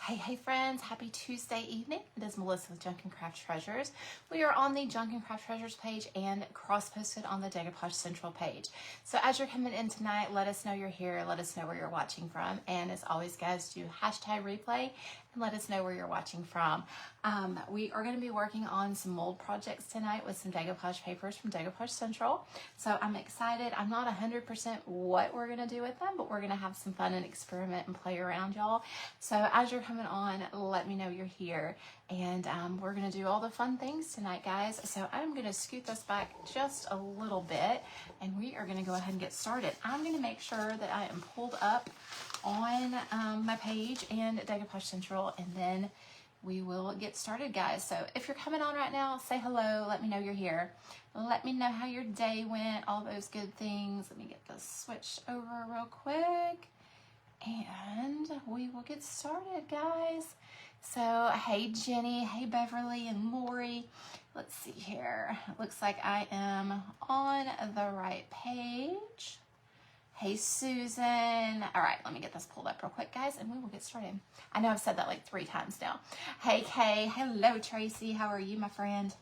Hey friends, happy Tuesday evening. It is Melissa with Junk and Craft Treasures. We are on the Junk and Craft Treasures page and cross-posted on the Decoupage Central page. So as you're coming in tonight, let us know you're here. Let us know where you're watching from. And as always, guys, do hashtag replay and let us know where you're watching from. We are going to be working on some mold projects tonight with some decoupage papers from Decoupage Central. So I'm excited. I'm not 100% what we're going to do with them, but we're going to have some fun and experiment and play around, y'all. So as you're coming on, let me know you're here. And we're going to do all the fun things tonight, guys. So I'm going to scoot this back just a little bit, and we are going to go ahead and get started. I'm going to make sure that I am pulled up on my page and Decoupage Central, and then we will get started, guys. So if you're coming on right now, say hello. Let me know you're here. Let me know how your day went, all those good things. Let me get this switched over real quick, and we will get started, guys. So, hey Jenny, hey Beverly and Lori. Let's see here. It looks like I am on the right page. Hey Susan. All right, let me get this pulled up real quick, guys, and we will get started. I know I've said that like 3 times now. Hey Kay. Hello Tracy. How are you, my friend?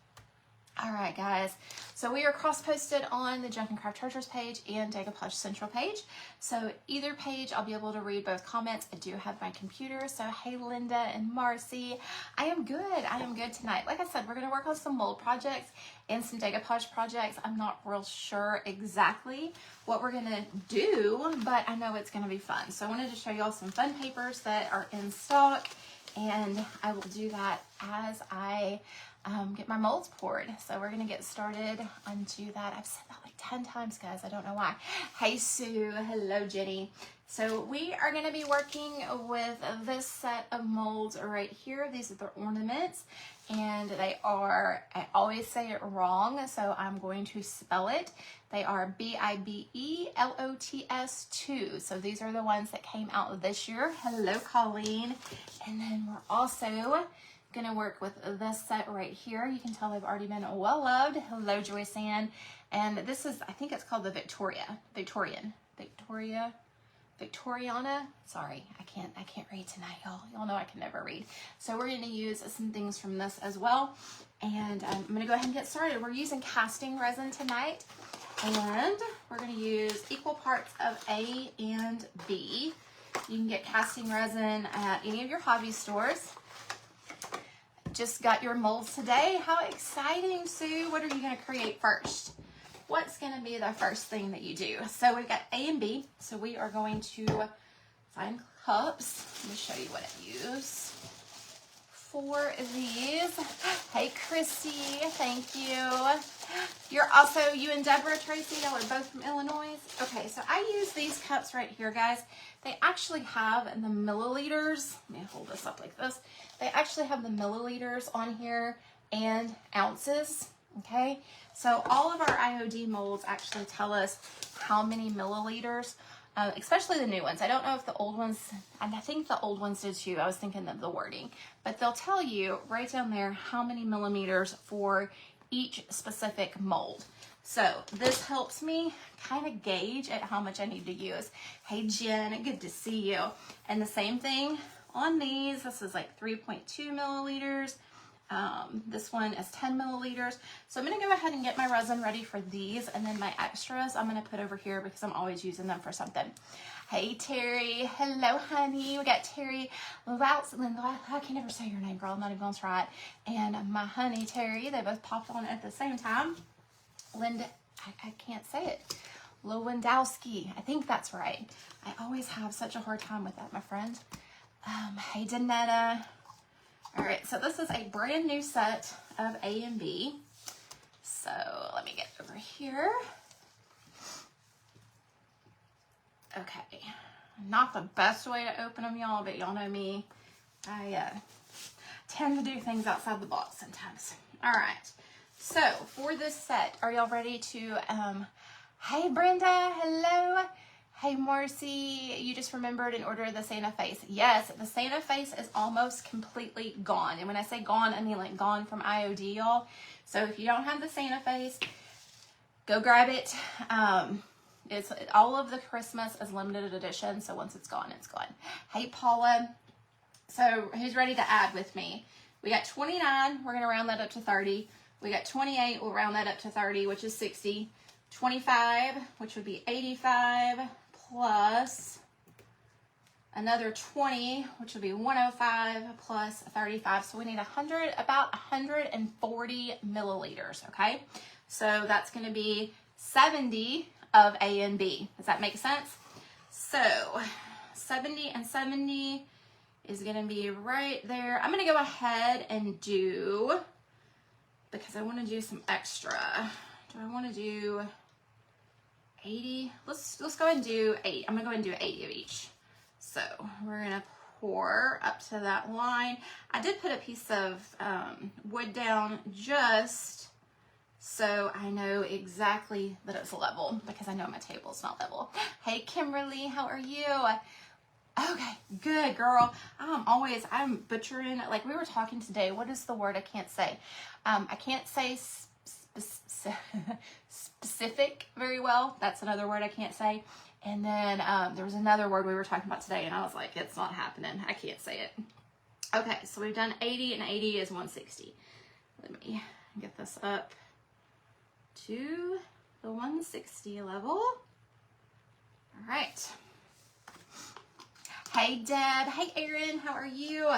All right, guys. So we are cross-posted on the Junk and Craft Treasures page and Decoupage Central page. So either page, I'll be able to read both comments. I do have my computer. So hey, Linda and Marcy. I am good. I am good tonight. Like I said, we're going to work on some mold projects and some decoupage projects. I'm not real sure exactly what we're going to do, but I know it's going to be fun. So I wanted to show you all some fun papers that are in stock, and I will do that as I get my molds poured. So we're gonna get started onto that. I've said that like 10 times, guys. I don't know why. Hey Sue, hello Jenny. So we are gonna be working with this set of molds right here. These are the ornaments, and they are, I always say it wrong, so I'm going to spell it. They are BIBELOTS 2. So these are the ones that came out this year. Hello Colleen. And then we're also gonna work with this set right here. You can tell they've already been well loved. Hello Joyce Ann. And this is, I think it's called the Victoriana. Sorry, I can't read tonight, y'all. Y'all know I can never read. So we're gonna use some things from this as well. And I'm gonna go ahead and get started. We're using casting resin tonight, and we're gonna use equal parts of A and B. You can get casting resin at any of your hobby stores. Just got your molds today. How exciting, Sue. What are you going to create first? What's going to be the first thing that you do? So we've got A and B. So we are going to find cups. Let me show you what I use for these. Hey, Christy. Thank you. You're also, you and Deborah, Tracy, y'all are both from Illinois. Okay, so I use these cups right here, guys. They actually have the milliliters. Let me hold this up like this. They actually have the milliliters on here and ounces, okay? So all of our IOD molds actually tell us how many milliliters, especially the new ones. I don't know if the old ones, and I think the old ones did too. I was thinking of the wording. But they'll tell you right down there how many millimeters for each specific mold. So this helps me kind of gauge at how much I need to use. Hey Jen, good to see you. And the same thing on these. This is like 3.2 milliliters. This one is 10 milliliters. So I'm gonna go ahead and get my resin ready for these, and then my extras I'm gonna put over here because I'm always using them for something. Hey Terry, hello honey. We got Terry Louts, I can never say your name, girl. I'm not even gonna try it. And my honey Terry, they both popped on at the same time. Linda, I can't say it. Lewandowski, I think that's right. I always have such a hard time with that, my friend. Hey Danetta. All right, so this is a brand new set of A and B. So let me get over here. Okay, not the best way to open them, y'all, but y'all know me. I tend to do things outside the box sometimes. All right, so for this set, are y'all ready to, hey Brenda, hello. Hey Marcy, you just remembered and ordered the Santa face. Yes, the Santa face is almost completely gone. And when I say gone, I mean like gone from IOD, y'all. So if you don't have the Santa face, go grab it. It's all of the Christmas is limited edition, so once it's gone, it's gone. Hey Paula. So who's ready to add with me? We got 29, we're gonna round that up to 30. We got 28, we'll round that up to 30, which is 60. 25, which would be 85, plus another 20, which would be 105, plus 35. So we need about 140 milliliters, okay? So that's gonna be 70 of A and B. Does that make sense? So 70 and 70 is gonna be right there. I'm gonna go ahead and do, because I wanna do some extra. Do I wanna do 80? Let's go ahead and do 8. I'm gonna go ahead and do 80 of each. So we're gonna pour up to that line. I did put a piece of wood down just so I know exactly that it's level, because I know my table's not level. Hey Kimberly, how are you? Okay, good girl. I'm butchering, like we were talking today, what is the word I can't say? I can't say specific very well. That's another word I can't say. And then there was another word we were talking about today, and I was like, it's not happening. I can't say it. Okay, so we've done 80, and 80 is 160. Let me get this up to the 160 level. All right. Hey Deb, hey Erin, how are you?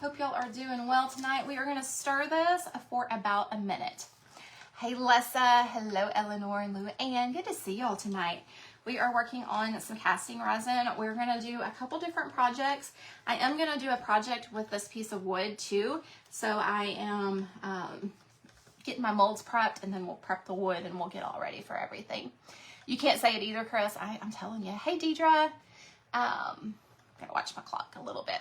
Hope y'all are doing well tonight. We are gonna stir this for about a minute. Hey Lessa, hello Eleanor and Luann, good to see y'all tonight. We are working on some casting resin. We're gonna do a couple different projects. I am gonna do a project with this piece of wood too. So I am getting my molds prepped, and then we'll prep the wood and we'll get all ready for everything. You can't say it either, Chris, I'm telling you. Hey Deidre, gotta watch my clock a little bit.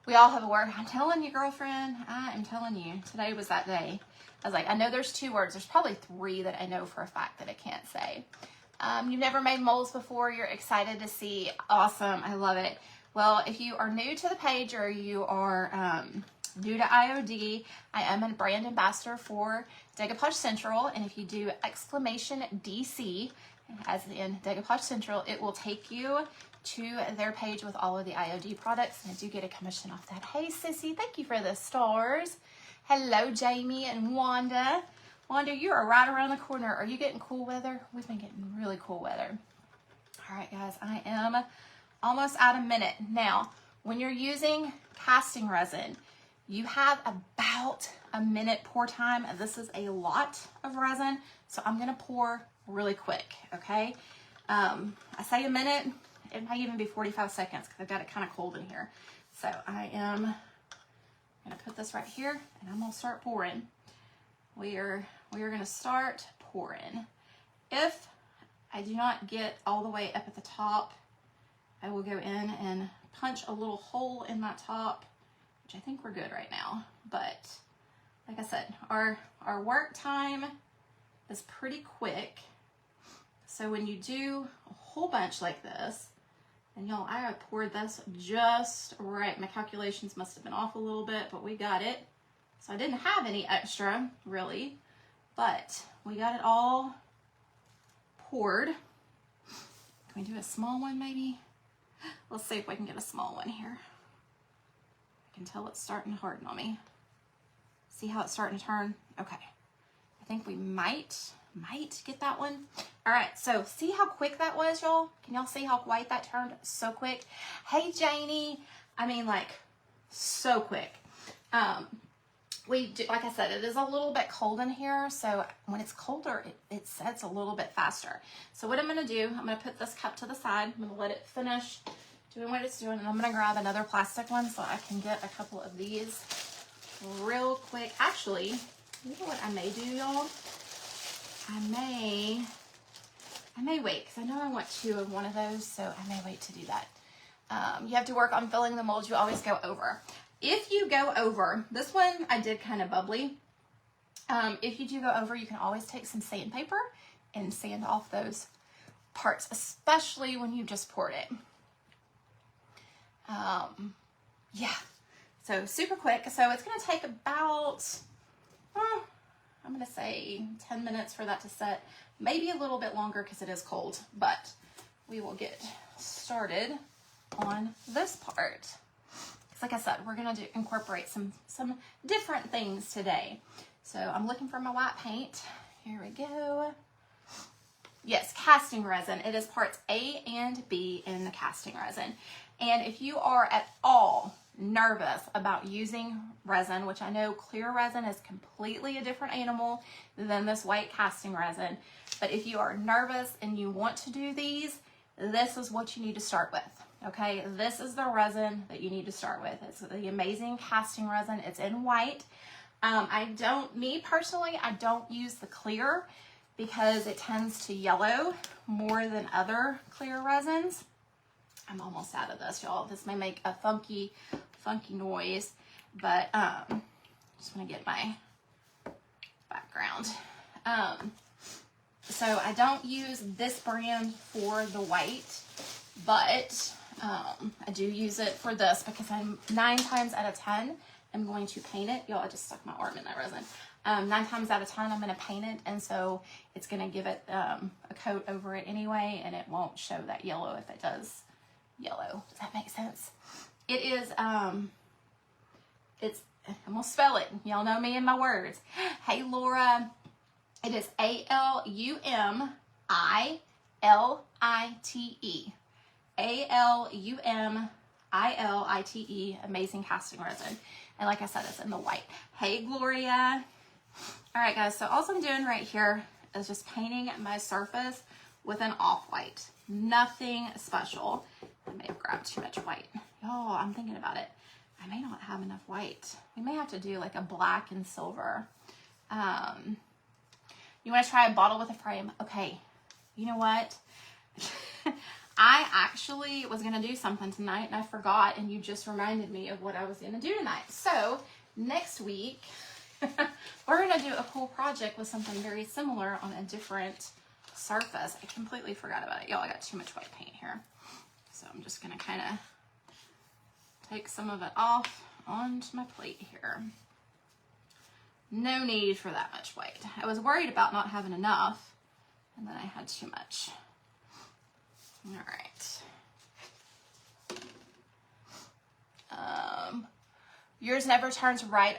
We all have a word. I'm telling you, girlfriend, I am telling you, today was that day. I was like, I know there's 2 words. There's probably 3 that I know for a fact that I can't say. You've never made molds before. You're excited to see. Awesome. I love it. Well, if you are new to the page, or you are new to IOD, I am a brand ambassador for Decoupage Central. And if you do exclamation DC, as in Decoupage Central, it will take you to their page with all of the IOD products, and I do get a commission off that. Hey Sissy, thank you for the stars. Hello Jamie and Wanda. Wanda, you are right around the corner. Are you getting cool weather? We've been getting really cool weather. All right guys, I am almost at a minute. Now, when you're using casting resin, you have about a minute pour time. This is a lot of resin, so I'm gonna pour really quick, okay? I say a minute, it might even be 45 seconds because I've got it kind of cold in here. So I am gonna put this right here, and I'm gonna start pouring. We are gonna start pouring. If I do not get all the way up at the top, I will go in and punch a little hole in that top, which I think we're good right now. But like I said, our work time is pretty quick. So when you do a whole bunch like this, and y'all, I have poured this just right. My calculations must have been off a little bit, but we got it. So I didn't have any extra, really, but we got it all poured. Can we do a small one maybe? Let's see if we can get a small one here. I can tell it's starting to harden on me. See how it's starting to turn? Okay. I think we might get that one. All right, so see how quick that was, y'all? Can y'all see how white that turned? So quick. Hey, Janie. I mean, like, so quick. Like I said, it is a little bit cold in here, so when it's colder, it sets a little bit faster. So what I'm gonna do, I'm gonna put this cup to the side. I'm gonna let it finish doing what it's doing, and I'm gonna grab another plastic one so I can get a couple of these real quick. Actually, you know what I may do, y'all? I may wait, because I know I want 2 of one of those, so I may wait to do that. You have to work on filling the molds. You always go over. If you go over, this one I did kind of bubbly. If you do go over, you can always take some sandpaper and sand off those parts, especially when you just poured it. Yeah, so super quick. So it's going to take about, I'm going to say 10 minutes for that to set. Maybe a little bit longer because it is cold, but we will get started on this part. Like I said, we're gonna incorporate some different things today. So I'm looking for my white paint. Here we go. Yes, casting resin. It is parts A and B in the casting resin. And if you are at all nervous about using resin, which I know clear resin is completely a different animal than this white casting resin, but if you are nervous and you want to do these, this is what you need to start with. Okay, this is the resin that you need to start with. It's the amazing casting resin. It's in white. Me personally, I don't use the clear because it tends to yellow more than other clear resins. I'm almost out of this, y'all. This may make a funky noise, but just want to get my background. So I don't use this brand for the white, but I do use it for this because I'm 9 times out of 10 I'm going to paint it. Y'all, I just stuck my arm in that resin. 9 times out of 10 I'm going to paint it, and so it's going to give it a coat over it anyway, and it won't show that yellow if it does yellow. Does that make sense? It is, I'm going to spell it. Y'all know me and my words. Hey, Laura. It is ALUMILITE. ALUMILITE, amazing casting resin. And like I said, it's in the white. Hey, Gloria. All right, guys, so all I'm doing right here is just painting my surface with an off-white. Nothing special. I may have grabbed too much white. Oh, I'm thinking about it. I may not have enough white. We may have to do like a black and silver. You want to try a bottle with a frame? Okay. You know what? I actually was going to do something tonight and I forgot, and you just reminded me of what I was going to do tonight. So next week, we're going to do a cool project with something very similar on a different surface. I completely forgot about it. Y'all, I got too much white paint here. So I'm just going to kind of take some of it off onto my plate here. No need for that much white. I was worried about not having enough, and then I had too much. All right. Yours never turns white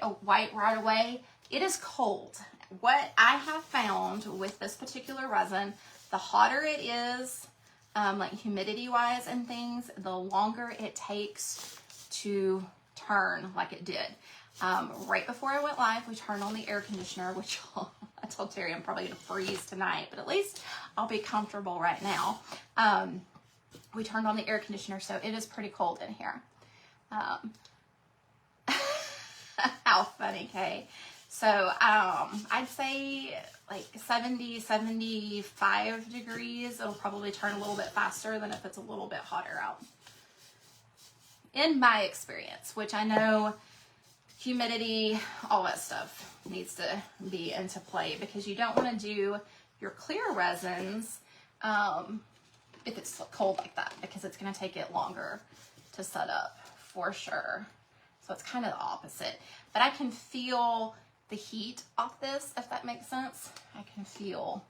right away. It is cold. What I have found with this particular resin, the hotter it is, like humidity wise and things, the longer it takes to turn like it did. Right before I went live, we turned on the air conditioner, which I told Terry I'm probably gonna freeze tonight, but at least I'll be comfortable right now. We turned on the air conditioner, so it is pretty cold in here. How funny, Kay. So I'd say like 70, 75 degrees. It'll probably turn a little bit faster than if it's a little bit hotter out. In my experience, which I know humidity, all that stuff needs to be into play, because you don't want to do your clear resins if it's cold like that, because it's going to take it longer to set up for sure. So it's kind of the opposite. But I can feel the heat off this, if that makes sense. I can feel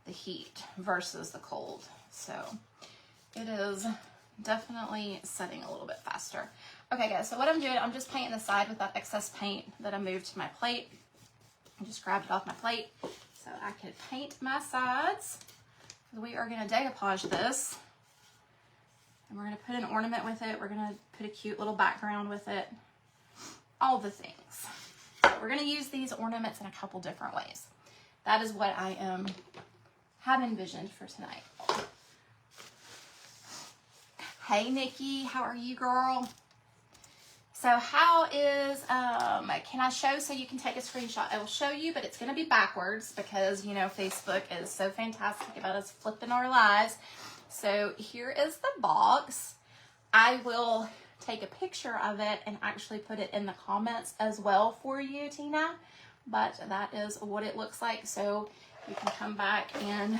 the heat versus the cold. So it is definitely setting a little bit faster. Okay, guys, so what I'm doing, I'm just painting the side with that excess paint that I moved to my plate. I just grabbed it off my plate so I could paint my sides. We are going to decoupage this, and we're going to put an ornament with it. We're going to put a cute little background with it. All the things. So we're going to use these ornaments in a couple different ways. That is what I have envisioned for tonight. Hey, Nikki, how are you, girl? So how is, can I show so you can take a screenshot? I will show you, but it's going to be backwards because, you know, Facebook is so fantastic about us flipping our lives. So here is the box. I will take a picture of it and actually put it in the comments as well for you, Tina. But that is what it looks like. So you can come back and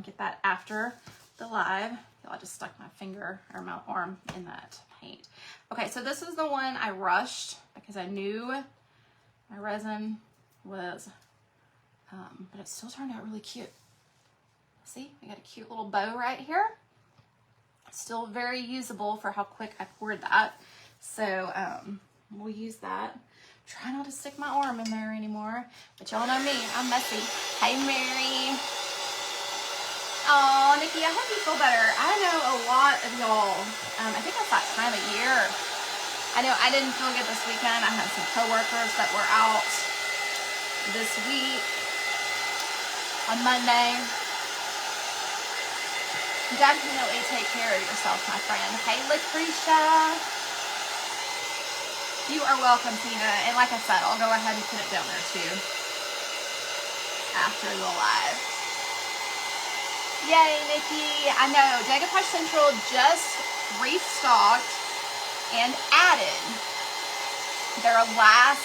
get that after the live. I just stuck my finger or my arm in that paint. Okay, so this is the one I rushed because I knew my resin was, but it still turned out really cute. See, we got a cute little bow right here. Still very usable for how quick I poured that. So we'll use that. Try not to stick my arm in there anymore, but y'all know me, I'm messy. Hey, Mary. Oh, Nikki, I hope you feel better. I know a lot of y'all, I think it's that time of year. I know I didn't feel good this weekend. I had some coworkers that were out this week on Monday. Definitely take care of yourself, my friend. Hey, Lucretia. You are welcome, Tina. And like I said, I'll go ahead and put it down there too after the live. Yay, Nikki. I know Decoupage Central just restocked and added their last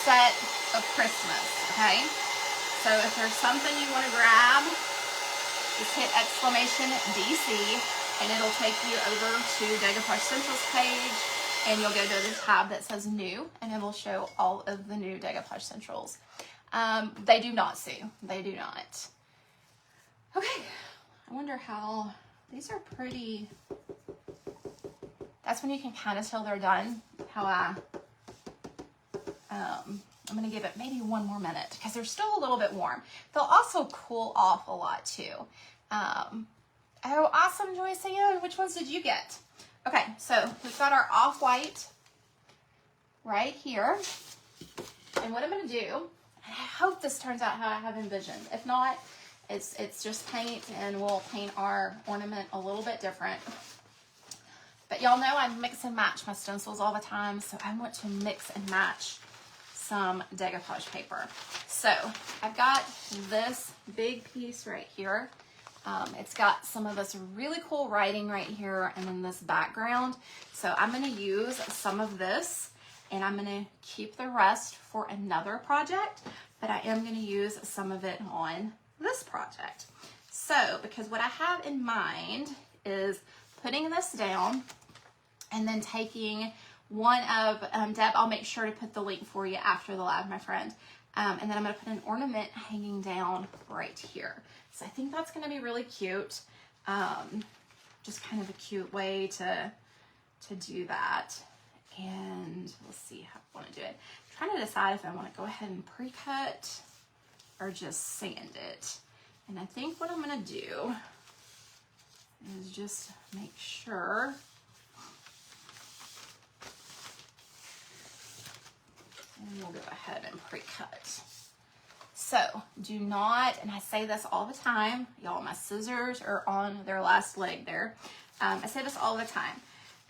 set of Christmas, okay? So if there's something you want to grab, just hit exclamation DC and it'll take you over to Decoupage Central's page, and you'll go to the tab that says new, and it will show all of the new Decoupage Centrals. They do not sue. They do not. Okay, I wonder how, these are pretty, that's when you can kind of tell they're done, how I'm going to give it maybe one more minute because they're still a little bit warm. They'll also cool off a lot too. Oh, awesome, Joyce Ann. Which ones did you get? Okay, so we've got our off-white right here. And what I'm going to do, and I hope this turns out how I have envisioned. If not, it's just paint, and we'll paint our ornament a little bit different. But y'all know I mix and match my stencils all the time, so I want to mix and match some decoupage paper. So I've got this big piece right here. It's got some of this really cool writing right here and then this background. So I'm going to use some of this, and I'm going to keep the rest for another project, but I am going to use some of it on this project. So because what I have in mind is putting this down and then taking one of, Deb, I'll make sure to put the link for you after the live, my friend. And then I'm going to put an ornament hanging down right here. So I think that's going to be really cute. Just kind of a cute way to do that. And we'll see how I want to do it. I'm trying to decide if I want to go ahead and pre-cut or just sand it. And I think what I'm going to do is just make sure. And we'll go ahead and pre-cut. So do not, and I say this all the time, y'all, my scissors are on their last leg there. I say this all the time.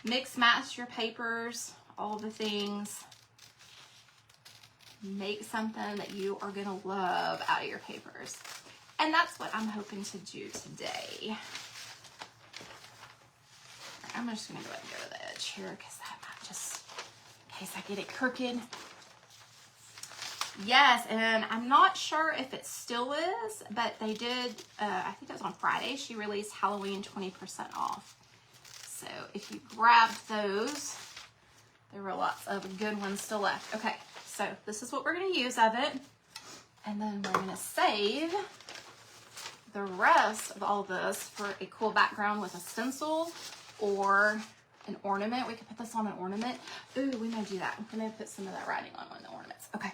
Mix, match your papers, all the things. Make something that you are gonna love out of your papers. And that's what I'm hoping to do today. I'm just gonna go ahead and go to the edge here because that might just, in case I get it crooked. Yes, and I'm not sure if it still is, but they did, I think it was on Friday, she released Halloween 20% off. So if you grabbed those, there were lots of good ones still left. Okay, so this is what we're going to use of it. And then we're going to save the rest of all this for a cool background with a stencil or an ornament. We could put this on an ornament. Ooh, we may do that. We may put some of that writing on one of the ornaments. Okay.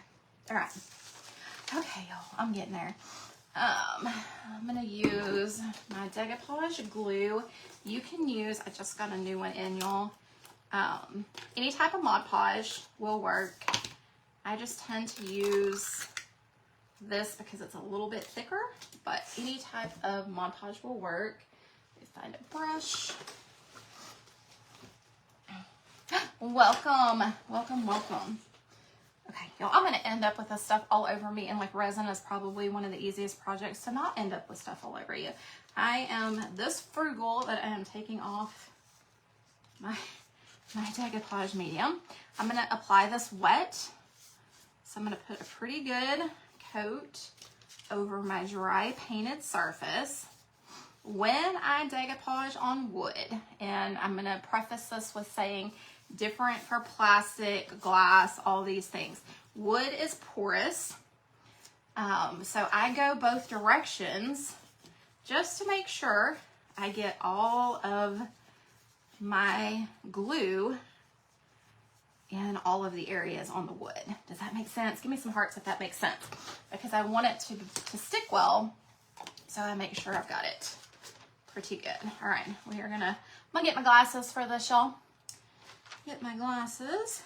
All right. Okay, y'all, I'm getting there. I'm gonna use my decoupage glue. You can use, I just got a new one in, y'all. Any type of Mod Podge will work. I just tend to use this because it's a little bit thicker, but any type of Mod Podge will work. Let me find a brush. Welcome, welcome, welcome. Okay, y'all, I'm going to end up with this stuff all over me, and like resin is probably one of the easiest projects to not end up with stuff all over you. I am this frugal that I am taking off my decoupage medium. I'm going to apply this wet. So I'm going to put a pretty good coat over my dry painted surface. When I decoupage on wood, and I'm going to preface this with saying different for plastic, glass, all these things. Wood is porous, so I go both directions just to make sure I get all of my glue in all of the areas on the wood. Does that make sense? Give me some hearts if that makes sense, because I want it to stick well, so I make sure I've got it pretty good. All right, I'm gonna get my glasses for this, y'all. Get my glasses.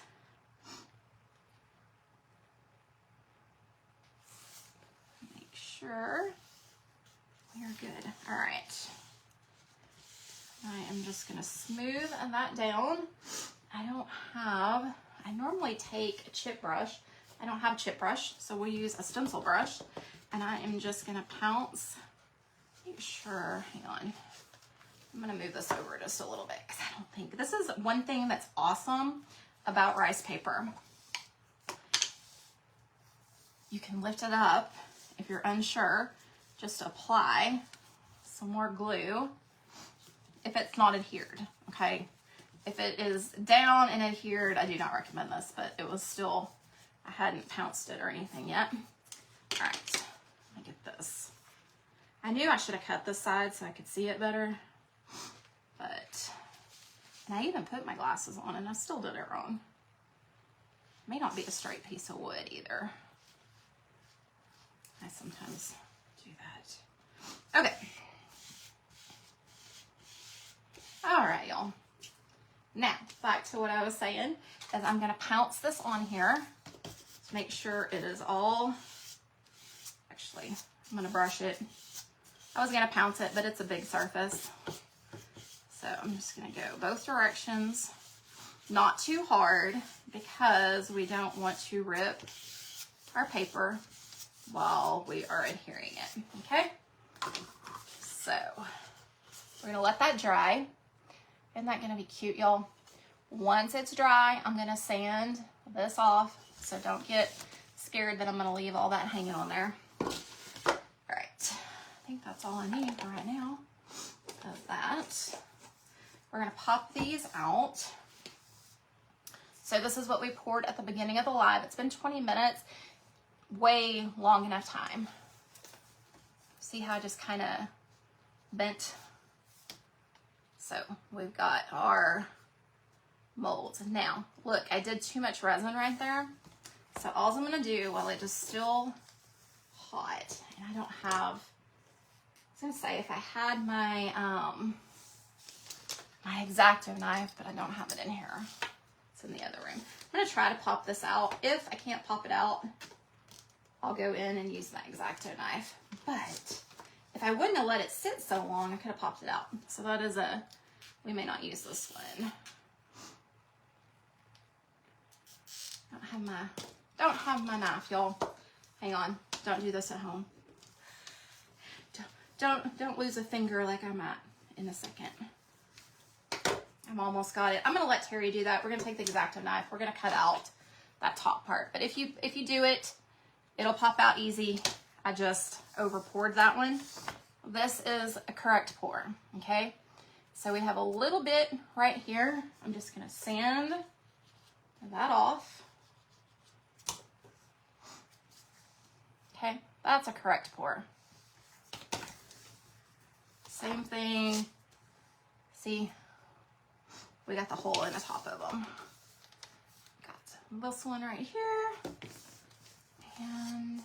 Make sure we are good. All right. I am just gonna smooth that down. I normally take a chip brush. I don't have a chip brush, so we'll use a stencil brush, and I am just gonna pounce. Make sure, hang on. I'm gonna move this over just a little bit, because I don't think, this is one thing that's awesome about rice paper. You can lift it up if you're unsure, just apply some more glue if it's not adhered, okay? If it is down and adhered, I do not recommend this, but it was still, I hadn't pounced it or anything yet. All right, let me get this. I knew I should have cut this side so I could see it better, but, and I even put my glasses on and I still did it wrong. May not be a straight piece of wood either. I sometimes do that. Okay. All right, y'all. Now, back to what I was saying, is I'm gonna pounce this on here to make sure it is all, actually, I'm gonna brush it. I was gonna pounce it, but it's a big surface. So I'm just gonna go both directions, not too hard, because we don't want to rip our paper while we are adhering it, okay? So we're gonna let that dry. Isn't that gonna be cute, y'all? Once it's dry, I'm gonna sand this off, so don't get scared that I'm gonna leave all that hanging on there. All right, I think that's all I need for right now of that. We're gonna pop these out. So this is what we poured at the beginning of the live. It's been 20 minutes, way long enough time. See how I just kind of bent? So we've got our molds. Now, look, I did too much resin right there. So all I'm gonna do while it is still hot, and I don't have, I was gonna say if I had my my X-Acto knife, but I don't have it in here. It's in the other room. I'm gonna try to pop this out. If I can't pop it out, I'll go in and use my X-Acto knife. But if I wouldn't have let it sit so long, I could have popped it out. So that is a, we may not use this one. Don't have my knife, y'all. Hang on, don't do this at home. Don't lose a finger like I'm at in a second. I'm almost got it. I'm gonna let Terry do that. We're gonna take the X-Acto knife. We're gonna cut out that top part. But if you do it, it'll pop out easy. I just over poured that one. This is a correct pour, okay? So we have a little bit right here. I'm just gonna sand that off. Okay, that's a correct pour. Same thing. See, we got the hole in the top of them. Got this one right here. And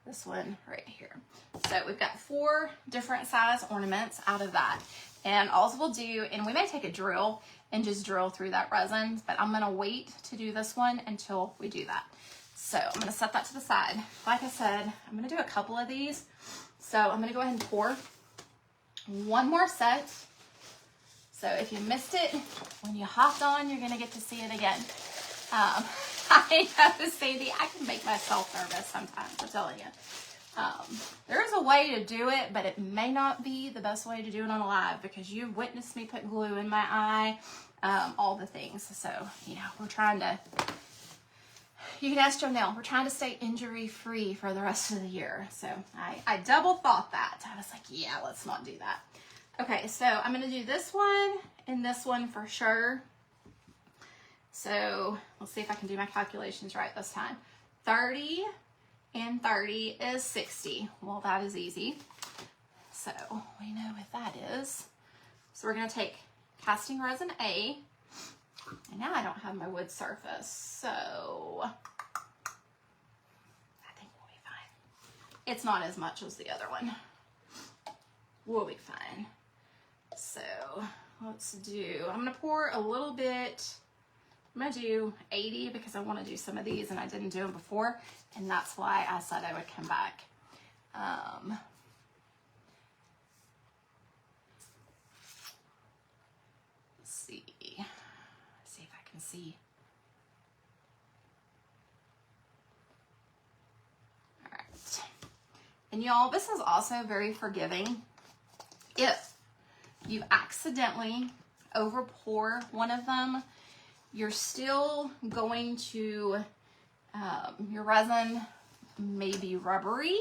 this one right here. So we've got 4 different size ornaments out of that. And all we'll do, and we may take a drill and just drill through that resin, but I'm gonna wait to do this one until we do that. So I'm gonna set that to the side. Like I said, I'm gonna do a couple of these. So I'm gonna go ahead and pour one more set. So if you missed it, when you hopped on, you're gonna get to see it again. I know, Sandy, I can make myself nervous sometimes, I'm telling you. There is a way to do it, but it may not be the best way to do it on a live, because you've witnessed me put glue in my eye, all the things. So, you know, we're trying to, you can ask Jonelle, we're trying to stay injury-free for the rest of the year. So I double thought that. I was like, yeah, let's not do that. Okay, so I'm gonna do this one and this one for sure. So let's see if I can do my calculations right this time. 30 and 30 is 60. Well, that is easy. So we know what that is. So we're gonna take casting resin A. And now I don't have my wood surface, so I think we'll be fine. It's not as much as the other one. We'll be fine. So let's do, I'm gonna pour a little bit. I'm gonna do 80 because I wanna do some of these and I didn't do them before, and that's why I said I would come back. Let's see if I can see. All right. And y'all, this is also very forgiving. If you accidentally over pour one of them, you're still going to, your resin may be rubbery,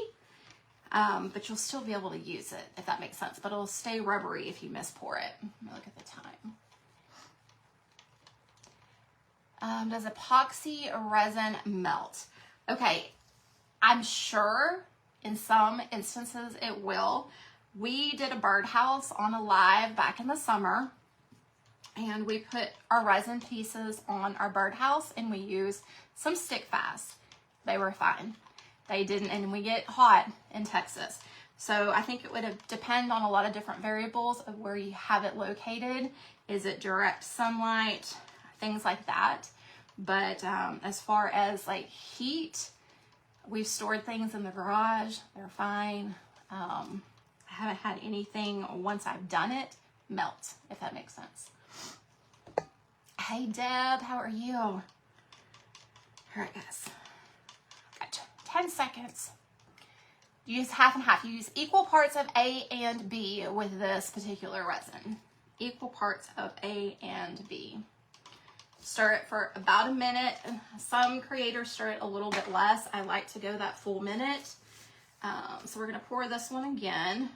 but you'll still be able to use it, if that makes sense. But it'll stay rubbery if you mispour it. Let me look at the time. Does epoxy resin melt? Okay, I'm sure in some instances it will. We did a birdhouse on a live back in the summer, and we put our resin pieces on our birdhouse and we used some stick fast. They were fine. They didn't, and we get hot in Texas. So I think it would depend on a lot of different variables of where you have it located. Is it direct sunlight, things like that. But as far as like heat, we've stored things in the garage, they're fine. I haven't had anything once I've done it melt, if that makes sense. Hey Deb, how are you? All right guys, got 10 seconds. Use half and half. You use equal parts of A and B with this particular resin. Equal parts of A and B. Stir it for about a minute. Some creators stir it a little bit less. I like to go that full minute. So we're gonna pour this one again.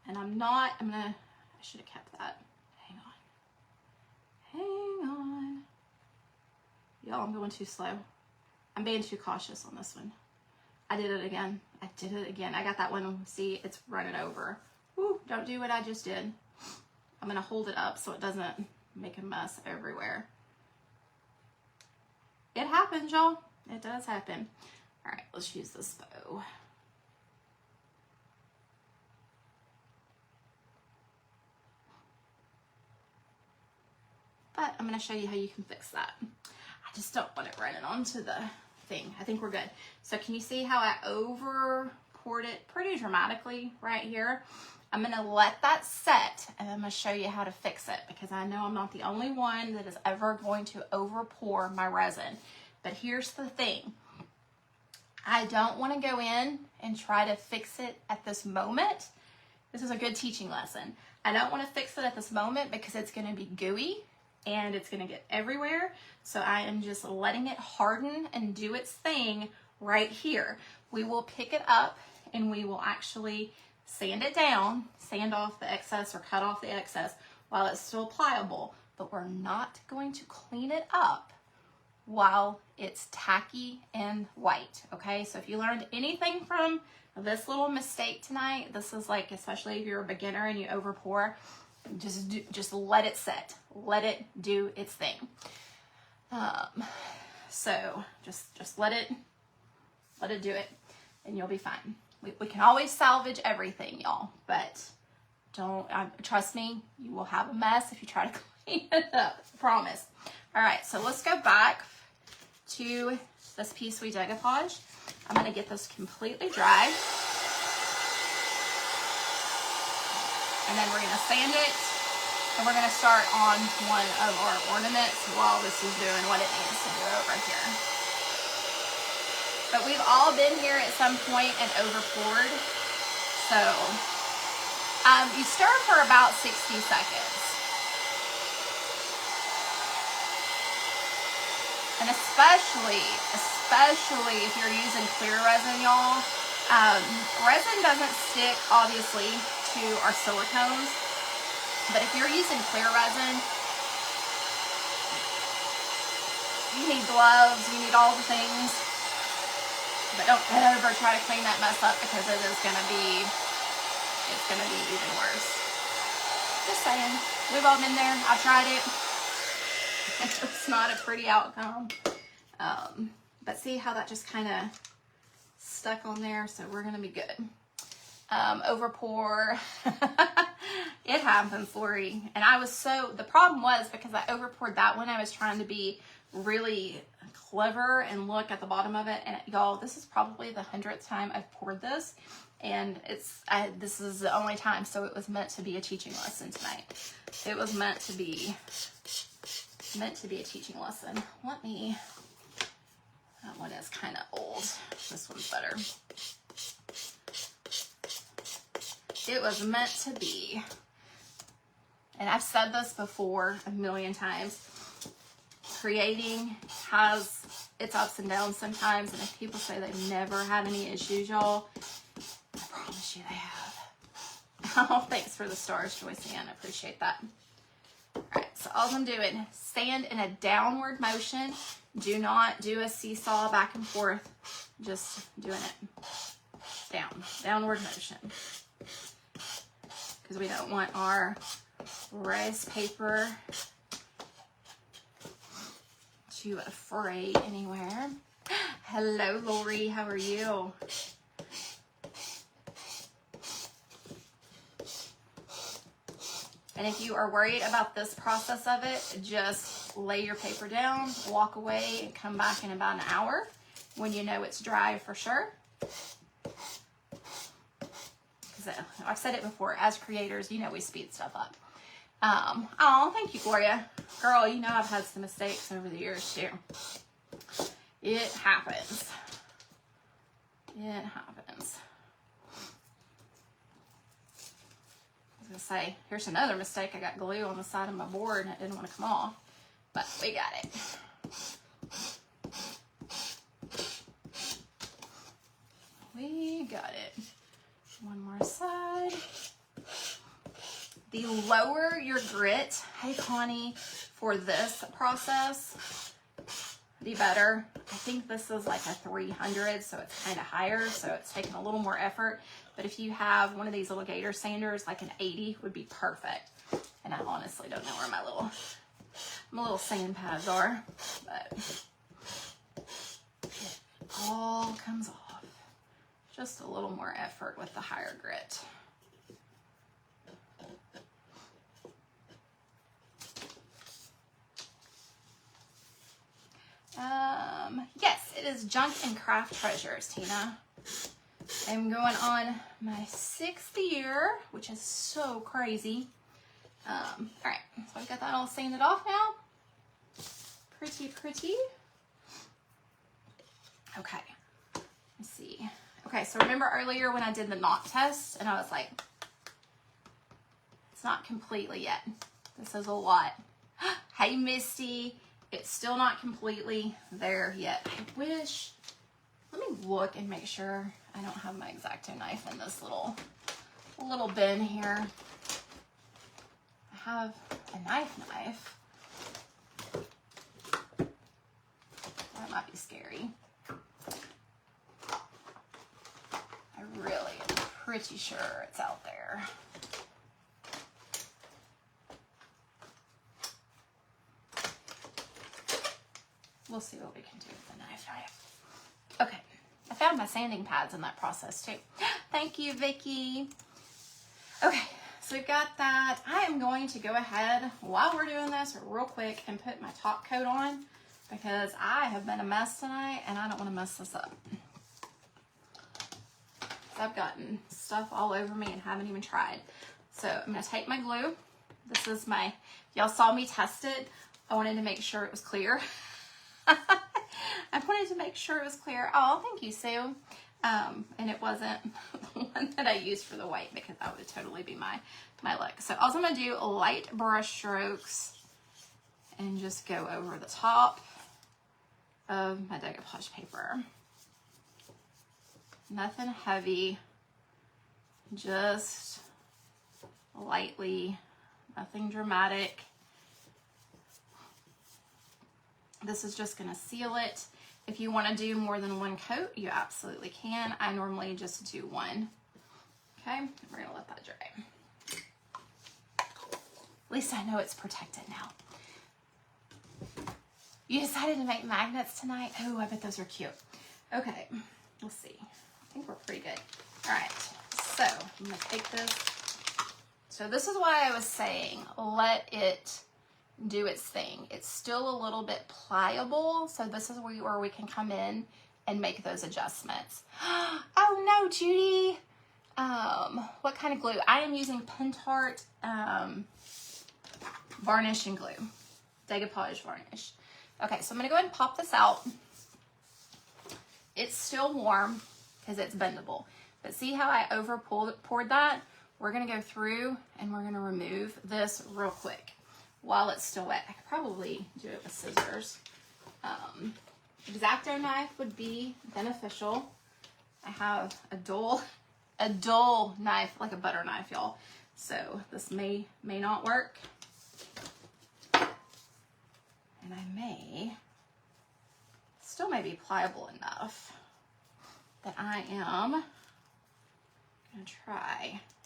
And I should have kept that. Hang on. Y'all, I'm going too slow. I'm being too cautious on this one. I did it again. I got that one. See, it's running over. Woo, don't do what I just did. I'm gonna hold it up so it doesn't make a mess everywhere. It happens, y'all. It does happen. All right, let's use this bow. But I'm gonna show you how you can fix that. I just don't want it running onto the thing. I think we're good. So can you see how I over poured it pretty dramatically right here? I'm gonna let that set and I'm gonna show you how to fix it, because I know I'm not the only one that is ever going to over pour my resin. But here's the thing. I don't wanna go in and try to fix it at this moment. This is a good teaching lesson. I don't wanna fix it at this moment because it's gonna be gooey and it's gonna get everywhere. So I am just letting it harden and do its thing right here. We will pick it up and we will actually sand it down, sand off the excess or cut off the excess while it's still pliable, but we're not going to clean it up while it's tacky and white, okay? So if you learned anything from this little mistake tonight, this is like, especially if you're a beginner and you over pour, just let it set, let it do its thing. So just let it do it and you'll be fine. We can always salvage everything, y'all, but don't, trust me, you will have a mess if you try to clean it up, I promise. All right, so let's go back to this piece we decoupage. I'm gonna get this completely dry. And then we're gonna sand it, and we're gonna start on one of our ornaments while this is doing what it needs to do over here. But we've all been here at some point and over poured. So you stir for about 60 seconds. And especially if you're using clear resin, y'all, resin doesn't stick, obviously, to our silicones. But if you're using clear resin, you need gloves, you need all the things. But don't ever try to clean that mess up because it is going to be it's gonna be even worse. Just saying. We've all been there. I've tried it. It's not a pretty outcome. But see how that just kind of stuck on there? So we're gonna be good. Over pour. It happens, Lori. And the problem was because I over poured that one, I was trying to be really clever and look at the bottom of it. And y'all, this is probably the 100th time I've poured this. And this is the only time, so it was meant to be a teaching lesson tonight. It was meant to be a teaching lesson. That one is kind of old. This one's better. It was meant to be. And I've said this before a million times. Creating has its ups and downs sometimes, and if people say they've never had any issues, y'all, I promise you they have. Oh, thanks for the stars, Joyce Ann. I appreciate that. All right, so all I'm doing, stand in a downward motion. Do not do a seesaw back and forth. Just doing it downward motion. Because we don't want our rice paper to fray anywhere. Hello, Lori. How are you? And if you are worried about this process of it, just lay your paper down, walk away, and come back in about an hour when you know it's dry for sure. Because I've said it before, as creators, you know we speed stuff up. Oh, thank you, Gloria. Girl, you know I've had some mistakes over the years too. It happens. It happens. I was gonna say, here's another mistake. I got glue on the side of my board and it didn't want to come off, but we got it. We got it. One more side. The lower your grit, hey Connie, for this process, the better. I think this is like a 300, so it's kind of higher, so it's taking a little more effort. But if you have one of these little gator sanders, like an 80 would be perfect. And I honestly don't know where my little sand pads are, but it all comes off. Just a little more effort with the higher grit. Yes, it is Junk and Craft Treasures, Tina. I'm going on my 6th year, which is so crazy. All right, so I've got that all sanded off now. Pretty. Okay, let's see. Okay, so remember earlier when I did the knot test and I was like, it's not completely yet. This is a lot. Hey, Misty. It's still not completely there yet. I wish, let me look and make sure I don't have my X-Acto knife in this little bin here. I have a knife. That might be scary. I really am pretty sure it's out there. We'll see what we can do with the knife. Okay, I found my sanding pads in that process too. Thank you, Vicky. Okay, so we've got that. I am going to go ahead while we're doing this real quick and put my top coat on because I have been a mess tonight and I don't want to mess this up. I've gotten stuff all over me and haven't even tried. So I'm going to take my glue. This is my, y'all saw me test it. I wanted to make sure it was clear. I wanted to make sure it was clear. Oh, thank you, Sue. And it wasn't the one that I used for the white because that would totally be my look. So also I'm going to do light brush strokes and just go over the top of my decoupage paper. Nothing heavy, just lightly, nothing dramatic. This is just going to seal it. If you want to do more than one coat, you absolutely can. I normally just do one Okay, we're gonna let that dry. At least I know it's protected now. You decided to make magnets tonight? Oh, I bet those are cute. Okay, let's see. I think we're pretty good. All right, so I'm gonna take this. So this is why I was saying, let it do its thing. It's still a little bit pliable, so this is where we can come in and make those adjustments. Oh no, Judy. What kind of glue? I am using Pentart varnish and glue. Decoupage varnish. Okay, so I'm gonna go ahead and pop this out. It's still warm because it's bendable. But see how I poured that? We're gonna go through and we're gonna remove this real quick while it's still wet. I could probably do it with scissors. X-Acto knife would be beneficial. I have a dull knife, like a butter knife, y'all. So this may not work. And I may still may be pliable enough that I am gonna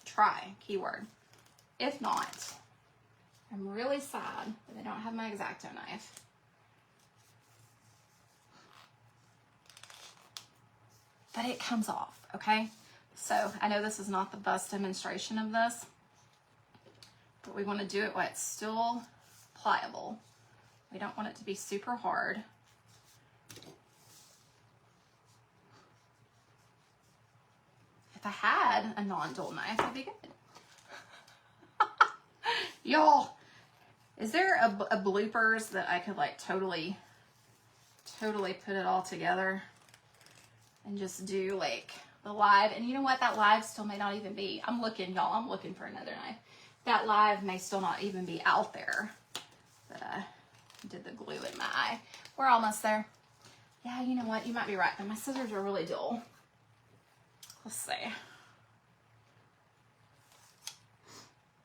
try, keyword. If not, I'm really sad that I don't have my X-Acto knife. But it comes off, okay? So I know this is not the best demonstration of this, but we want to do it while it's still pliable. We don't want it to be super hard. If I had a non-dull knife, it'd be good. Y'all, is there a bloopers that I could like totally put it all together and just do like the live? And you know what? That live still may not even be. I'm looking, y'all. I'm looking for another knife. That live may still not even be out there. But I did the glue in my eye. We're almost there. Yeah, you know what? You might be right. But my scissors are really dull. Let's see.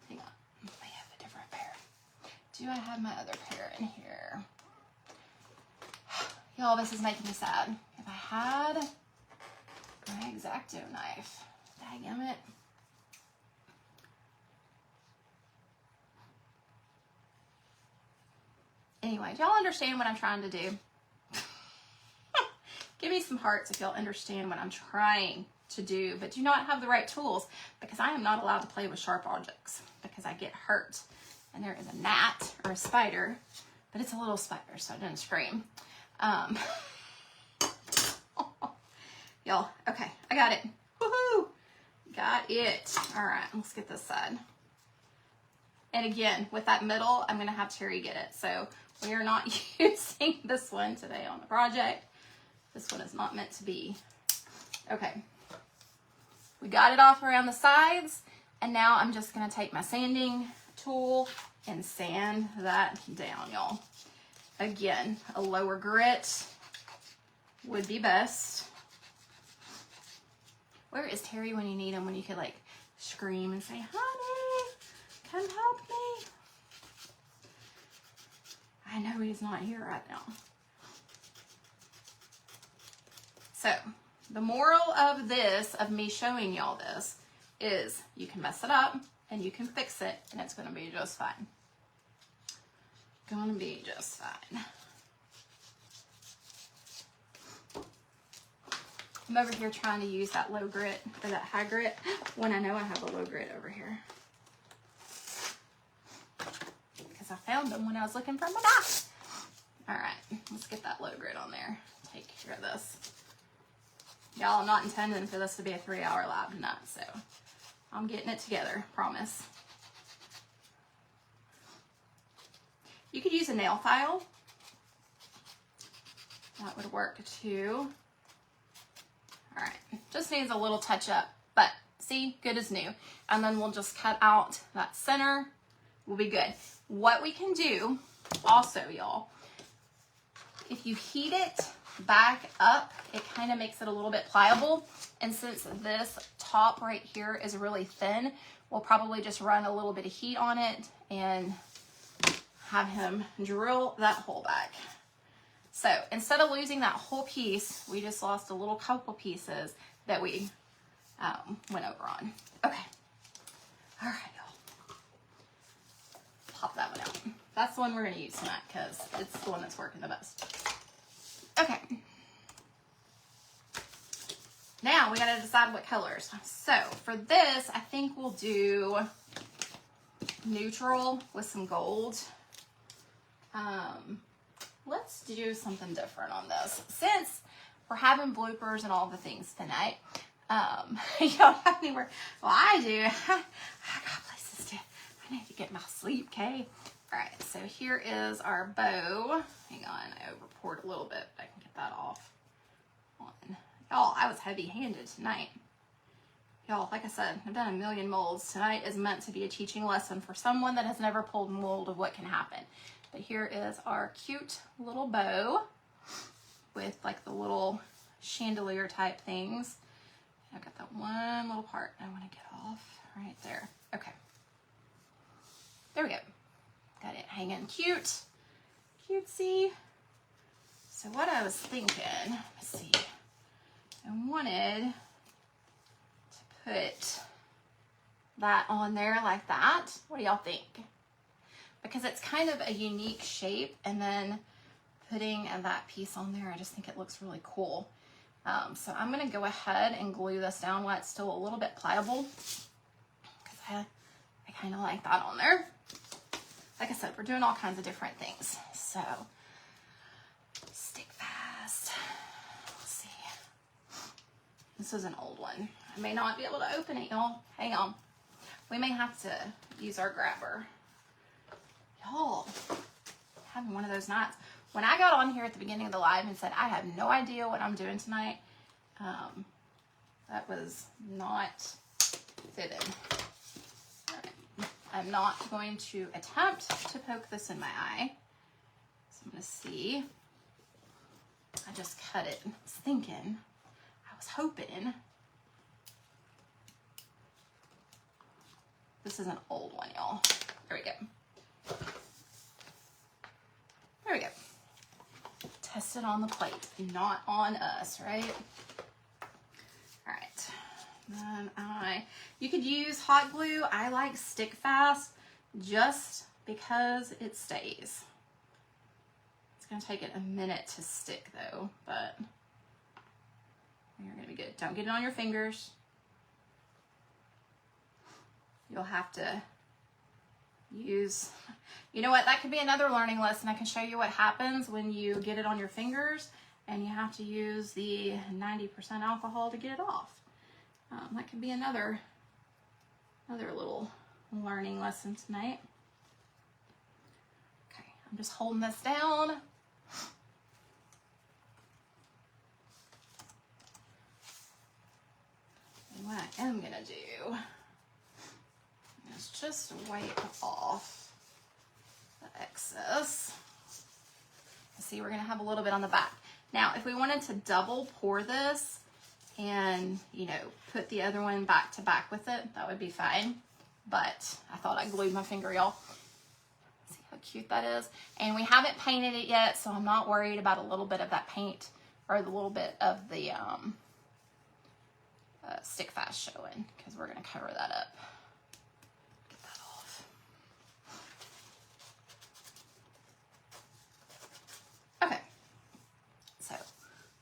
Hang on. I have a different pair. Do I have my other pair in here? Y'all, this is making me sad. If I had my X-Acto knife, daggum it. Anyway, do y'all understand what I'm trying to do? Give me some hearts if y'all understand what I'm trying to do, but do not have the right tools, because I am not allowed to play with sharp objects because I get hurt. And there is a gnat or a spider, but it's a little spider, so it doesn't scream. Y'all, okay, I got it. Woohoo! Got it. All right, let's get this side. And again, with that middle, I'm gonna have Terry get it. So we are not using this one today on the project. This one is not meant to be. Okay, we got it off around the sides, and now I'm just gonna take my sanding tool and sand that down, y'all. Again, a lower grit would be best. Where is Terry when you need him, when you could like scream and say, honey, come help me? I know he's not here right now. So the moral of this, of me showing y'all this, is you can mess it up and you can fix it and it's gonna be just fine. Gonna be just fine. I'm over here trying to use that low grit or that high grit when I know I have a low grit over here. Because I found them when I was looking for my knife. All right, let's get that low grit on there. Take care of this. Y'all, I'm not intending for this to be a 3-hour live tonight, so I'm getting it together, promise. You could use a nail file. That would work too. All right, just needs a little touch up, but see, good as new. And then we'll just cut out that center. We'll be good. What we can do also, y'all, if you heat it back up, it kind of makes it a little bit pliable. And since this top right here is really thin, we'll probably just run a little bit of heat on it and have him drill that hole back. So instead of losing that whole piece, we just lost a little couple pieces that we went over on. Okay. All right, y'all. Pop that one out. That's the one we're going to use tonight because it's the one that's working the best. Okay. Now we got to decide what colors. So for this, I think we'll do neutral with some gold. Let's do something different on this. Since we're having bloopers and all the things tonight, you don't have anywhere. Well, I do. I got places to. I need to get my sleep, okay? All right, so here is our bow. Hang on, I over-poured a little bit, but I can get that off. Y'all, I was heavy-handed tonight. Y'all, like I said, I've done a million molds. Tonight is meant to be a teaching lesson for someone that has never pulled a mold of what can happen. But here is our cute little bow with like the little chandelier type things. I've got that one little part I want to get off right there. Okay. There we go. Got it hanging cute. Cutesy. So what I was thinking, let's see. I wanted to put that on there like that. What do y'all think? Because it's kind of a unique shape, and then putting that piece on there, I just think it looks really cool. So I'm going to go ahead and glue this down while it's still a little bit pliable, because I kind of like that on there. Like I said, we're doing all kinds of different things. So stick fast. Let's see. This is an old one. I may not be able to open it, y'all. Hang on. We may have to use our grabber. Y'all, having one of those nights. When I got on here at the beginning of the live and said, I have no idea what I'm doing tonight, that was not fitting. All right. I'm not going to attempt to poke this in my eye. So I'm going to see. I just cut it. I was thinking, I was hoping. This is an old one, y'all. There we go. There we go. Test it on the plate, not on us, right? All right. Then you could use hot glue. I like stick fast just because it stays. It's gonna take it a minute to stick though, but you're gonna be good. Don't get it on your fingers. You'll have to use, you know what, that could be another learning lesson. I can show you what happens when you get it on your fingers and you have to use the 90% alcohol to get it off. That could be another little learning lesson tonight. Okay, I'm just holding this down. And what I am gonna do is just wipe off the excess. See, we're gonna have a little bit on the back. Now, if we wanted to double pour this and, you know, put the other one back to back with it, that would be fine. But I thought I glued my finger, y'all. See how cute that is? And we haven't painted it yet, so I'm not worried about a little bit of that paint or the little bit of the stick fast showing, because we're gonna cover that up.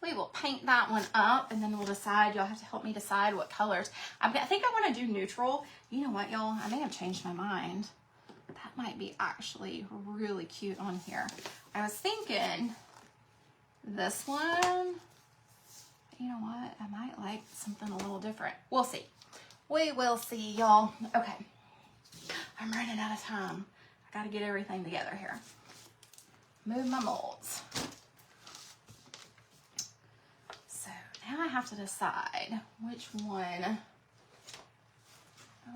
We will paint that one up, and then we'll decide. Y'all have to help me decide what colors. I think I want to do neutral. You know what, y'all? I may have changed my mind. That might be actually really cute on here. I was thinking this one. You know what? I might like something a little different. We'll see. We will see, y'all. Okay. I'm running out of time. I got to get everything together here. Move my molds. Now I have to decide which one I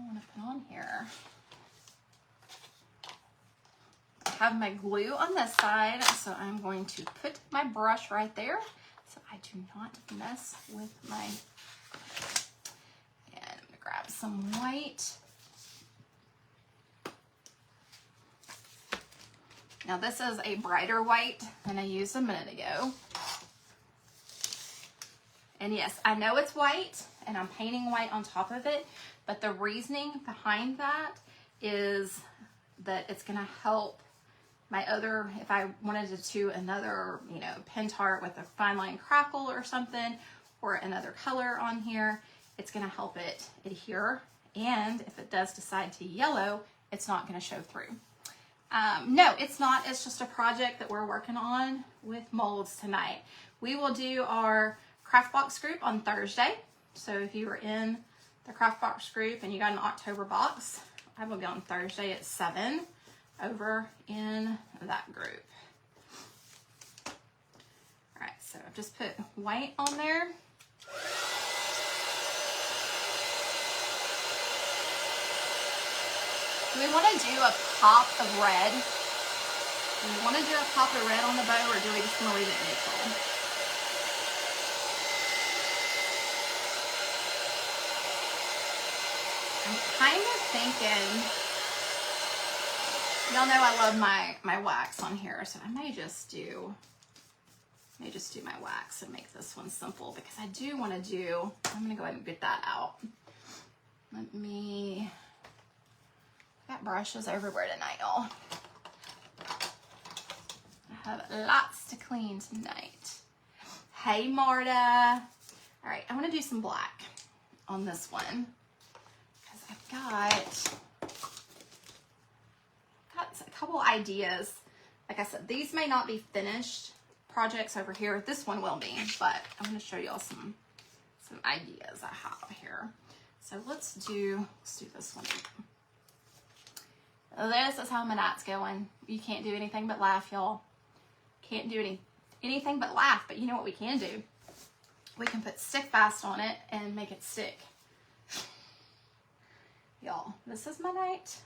want to put on here. I have my glue on this side, so I'm going to put my brush right there so I do not mess with my, and I'm going to grab some white. Now this is a brighter white than I used a minute ago. And yes, I know it's white, and I'm painting white on top of it. But the reasoning behind that is that it's gonna help my other, if I wanted to do another, you know, pin tart with a fine line crackle or something, or another color on here, it's gonna help it adhere. And if it does decide to yellow, it's not gonna show through. No, it's not. It's just a project that we're working on with molds tonight. We will do our craft box group on Thursday. So if you were in the craft box group and you got an October box, I will be on Thursday at 7 over in that group. All right, so I've just put white on there. Do we want to do a pop of red? Do we want to do a pop of red on the bow, or do we just want to leave it neutral? I'm kind of thinking, y'all know I love my wax on here, so I may just do my wax and make this one simple, because I do want to do, I'm going to go ahead and get that out. Let me, I got brushes everywhere tonight, y'all. I have lots to clean tonight. Hey, Marta. All right, I want to do some black on this one, because I've got a couple ideas. Like I said, these may not be finished projects over here. This one will be, but I'm going to show y'all some ideas I have here. So let's do this one. This is how my night's going. You can't do anything but laugh, y'all. Can't do anything but laugh, but you know what we can do? We can put stick fast on it and make it stick. Y'all, this is my night.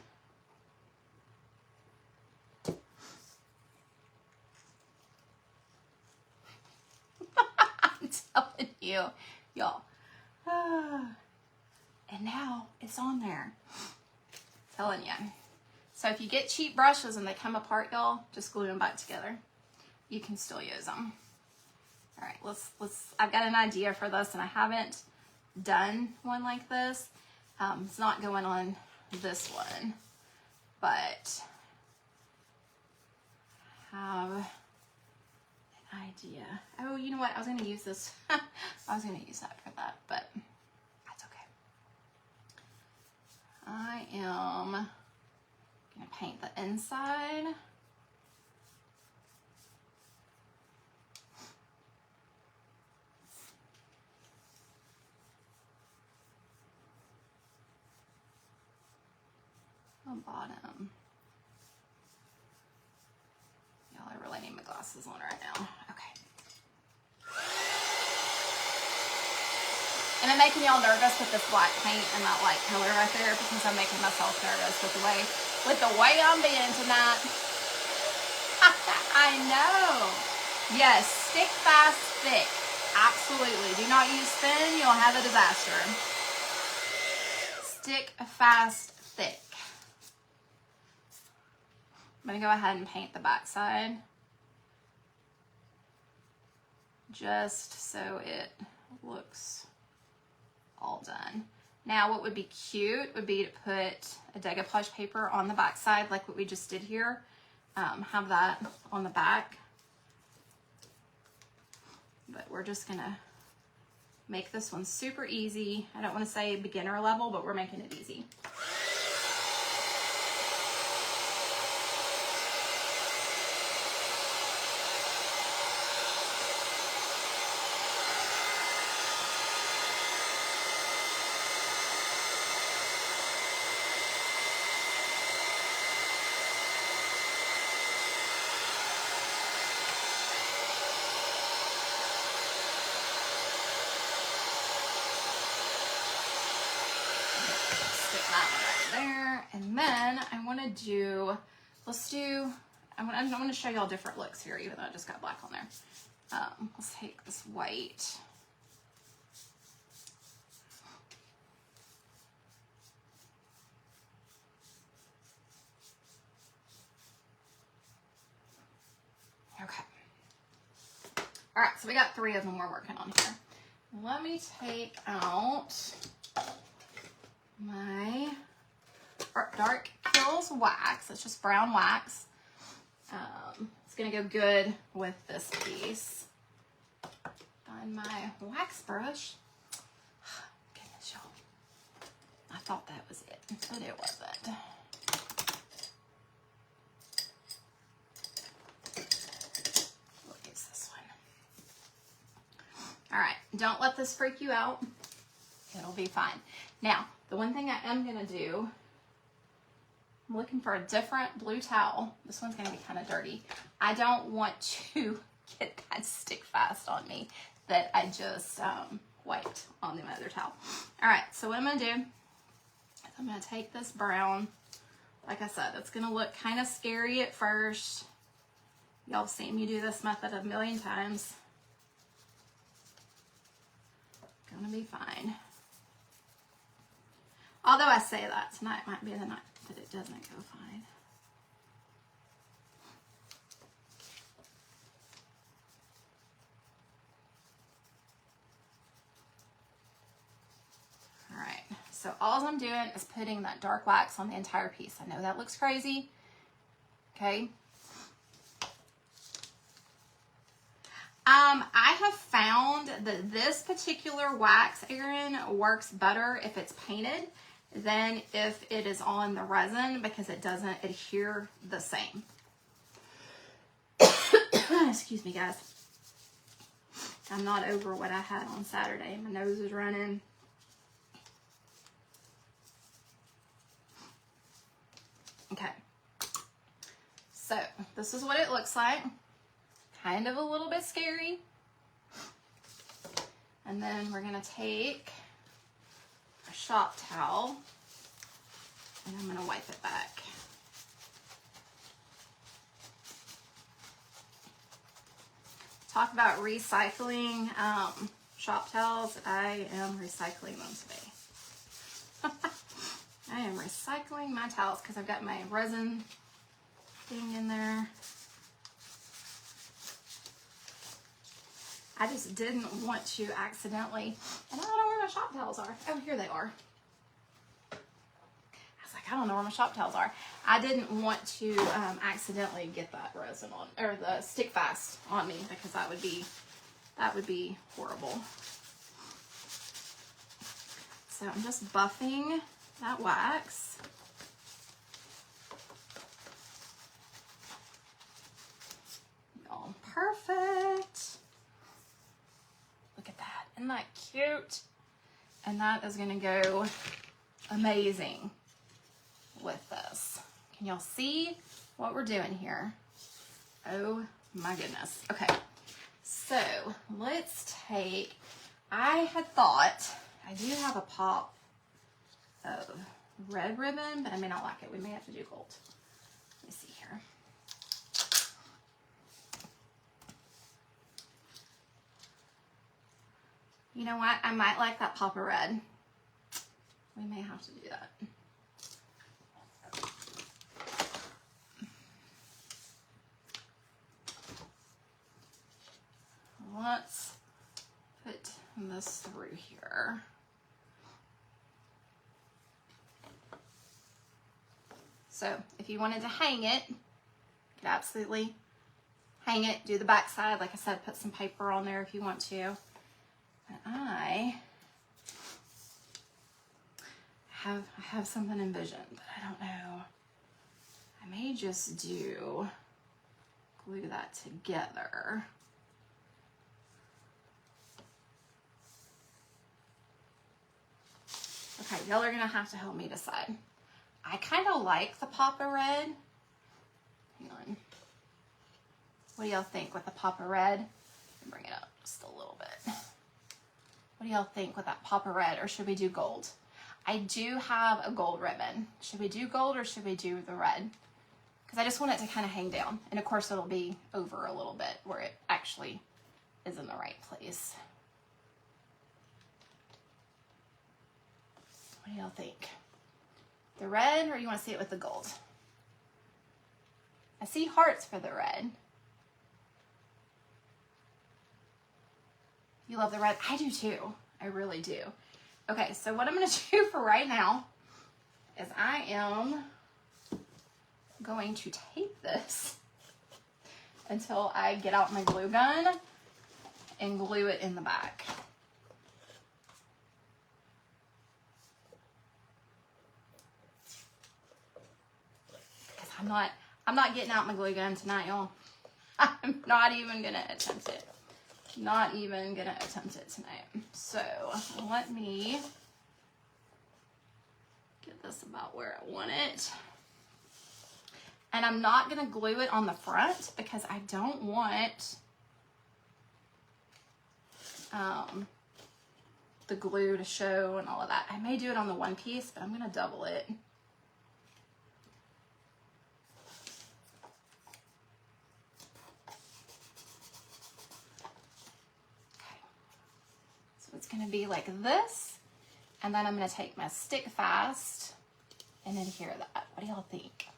I'm telling you, y'all. And now it's on there. Telling you. So if you get cheap brushes and they come apart, y'all, just glue them back together. You can still use them. All right, let's. I've got an idea for this, and I haven't done one like this. It's not going on this one, but have an idea. Oh, you know what? I was going to use this. I was going to use that for that, but that's okay. I am going to paint the inside. The bottom. Y'all, I really need my glasses on right now. Okay. And I'm making y'all nervous with this black paint and that light color right there, because I'm making myself nervous with the way I'm being tonight. I know. Yes, stick fast, thick. Absolutely. Do not use thin. You'll have a disaster. Stick fast, thick. I'm going to go ahead and paint the back side just so it looks all done. Now what would be cute would be to put a decoupage paper on the back side like what we just did here. Have that on the back. But we're just going to make this one super easy. I don't want to say beginner level, but we're making it easy. And then I want to do, I want to show y'all different looks here, even though I just got black on there. Let's take this white. Okay. All right, so we got 3 of them we're working on here. let me take out my Dark Kills wax. It's just brown wax. It's gonna go good with this piece. Find my wax brush. Goodness, y'all. I thought that was it, but it wasn't. We'll use this one. All right, don't let this freak you out. It'll be fine. Now, the one thing I am gonna do, I'm looking for a different blue towel. This one's gonna be kind of dirty. I don't want to get that stick fast on me that I just wiped on the other towel. All right, so what I'm gonna do is I'm gonna take this brown. Like I said, it's gonna look kind of scary at first. Y'all have seen me do this method a million times. Gonna be fine. Although I say that, tonight might be the night that it doesn't go fine. All right, so all I'm doing is putting that dark wax on the entire piece. I know that looks crazy, okay? I have found that this particular wax, Erin, works better if it's painted than if it is on the resin because it doesn't adhere the same. Excuse me, guys. I'm not over what I had on Saturday. My nose is running. Okay. So, this is what it looks like. Kind of a little bit scary. And then we're going to take a shop towel and I'm going to wipe it back. Talk about recycling shop towels. I am recycling them today. I am recycling my towels because I've got my resin thing in there. I just didn't want to accidentally, and I don't know where my shop towels are. Oh, here they are. I was like, I don't know where my shop towels are. I didn't want to accidentally get that resin on, or the stick fast on me because that would be horrible. So I'm just buffing that wax. Oh, perfect. Look at that. Isn't that cute? And that is going to go amazing with this. Can y'all see what we're doing here? Oh my goodness. Okay. So let's take, I had thought, I do have a pop of red ribbon, but I may not like it. We may have to do gold. Let me see here. You know what? I might like that pop of red. We may have to do that. Let's put this through here. So if you wanted to hang it, you could absolutely hang it, do the back side. Like I said, put some paper on there if you want to. And I have something envisioned, but I don't know. I may just glue that together. Okay, y'all are gonna have to help me decide. I kind of like the pop of red. Hang on. What do y'all think with the pop of red? Bring it up just a little bit. What do y'all think with that pop of red, or should we do gold? I do have a gold ribbon. Should we do gold or should we do the red? Because I just want it to kind of hang down. And of course it'll be over a little bit where it actually is in the right place. What do y'all think? The red, or you want to see it with the gold? I see hearts for the red. You love the red? I do too. I really do. Okay, so what I'm going to do for right now is I am going to tape this until I get out my glue gun and glue it in the back. Because I'm not getting out my glue gun tonight, y'all. I'm not even gonna attempt it. Not even gonna attempt it tonight. So let me get this about where I want it. And I'm not gonna glue it on the front because I don't want the glue to show and all of that. I may do it on the one piece, but I'm gonna double it. Okay, so it's gonna be like this, and then I'm gonna take my stick fast and adhere that. What do y'all think?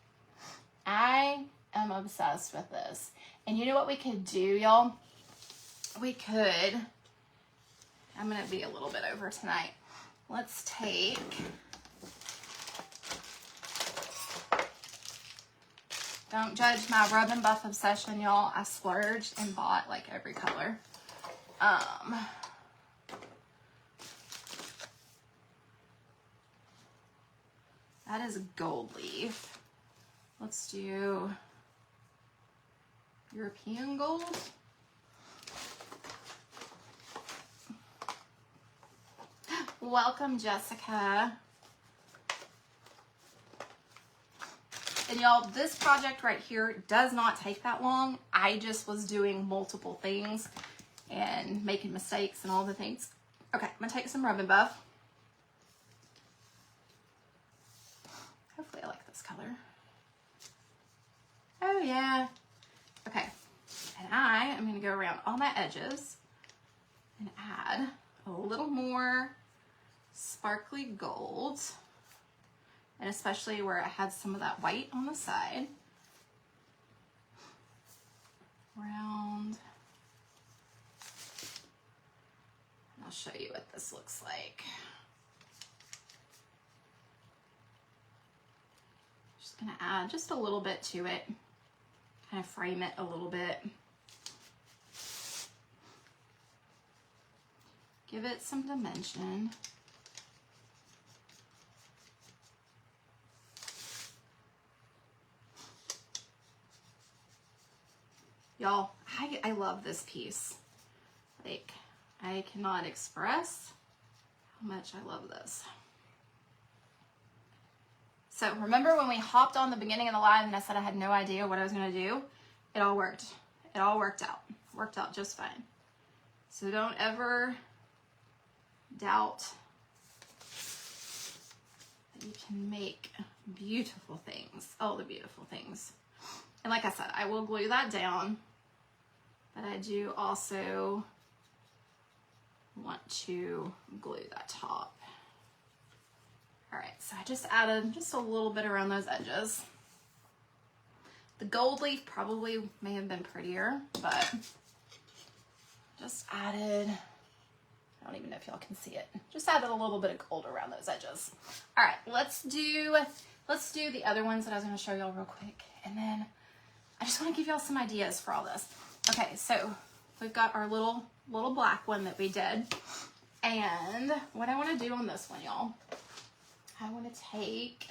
I am obsessed with this. And you know what we could do, y'all? We could, I'm gonna be a little bit over tonight. Let's take, don't judge my rub and buff obsession, y'all. I splurged and bought like every color. That is gold leaf. Let's do European gold. Welcome, Jessica. And y'all, this project right here does not take that long. I just was doing multiple things and making mistakes and all the things. Okay, I'm gonna take some rub and buff. Hopefully I like this color. Oh yeah. Okay, and I am gonna go around all my edges and add a little more sparkly gold, and especially where I had some of that white on the side. Round. And I'll show you what this looks like. Just gonna add just a little bit to it, kind of frame it a little bit. Give it some dimension. Y'all, I love this piece. Like, I cannot express how much I love this. So remember when we hopped on the beginning of the live and I said I had no idea what I was gonna do? It all worked. It all worked out. Worked out just fine. So don't ever doubt that you can make beautiful things. Oh, the beautiful things. And like I said, I will glue that down, but I do also want to glue that top. All right, so I just added just a little bit around those edges. The gold leaf probably may have been prettier, but just added, I don't even know if y'all can see it. Just added a little bit of gold around those edges. All right, let's do the other ones that I was gonna show y'all real quick. And then I just wanna give y'all some ideas for all this. Okay, so we've got our little black one that we did. And what I wanna do on this one, y'all, I wanna take,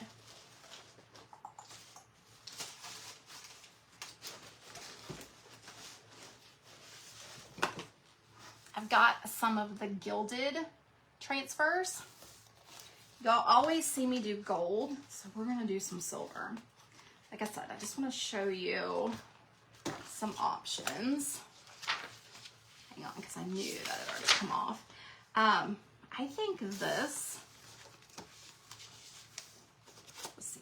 I've got some of the gilded transfers. Y'all always see me do gold, so we're gonna do some silver. Like I said, I just wanna show you some options. Hang on, because I knew that had already come off. I think this, let's see,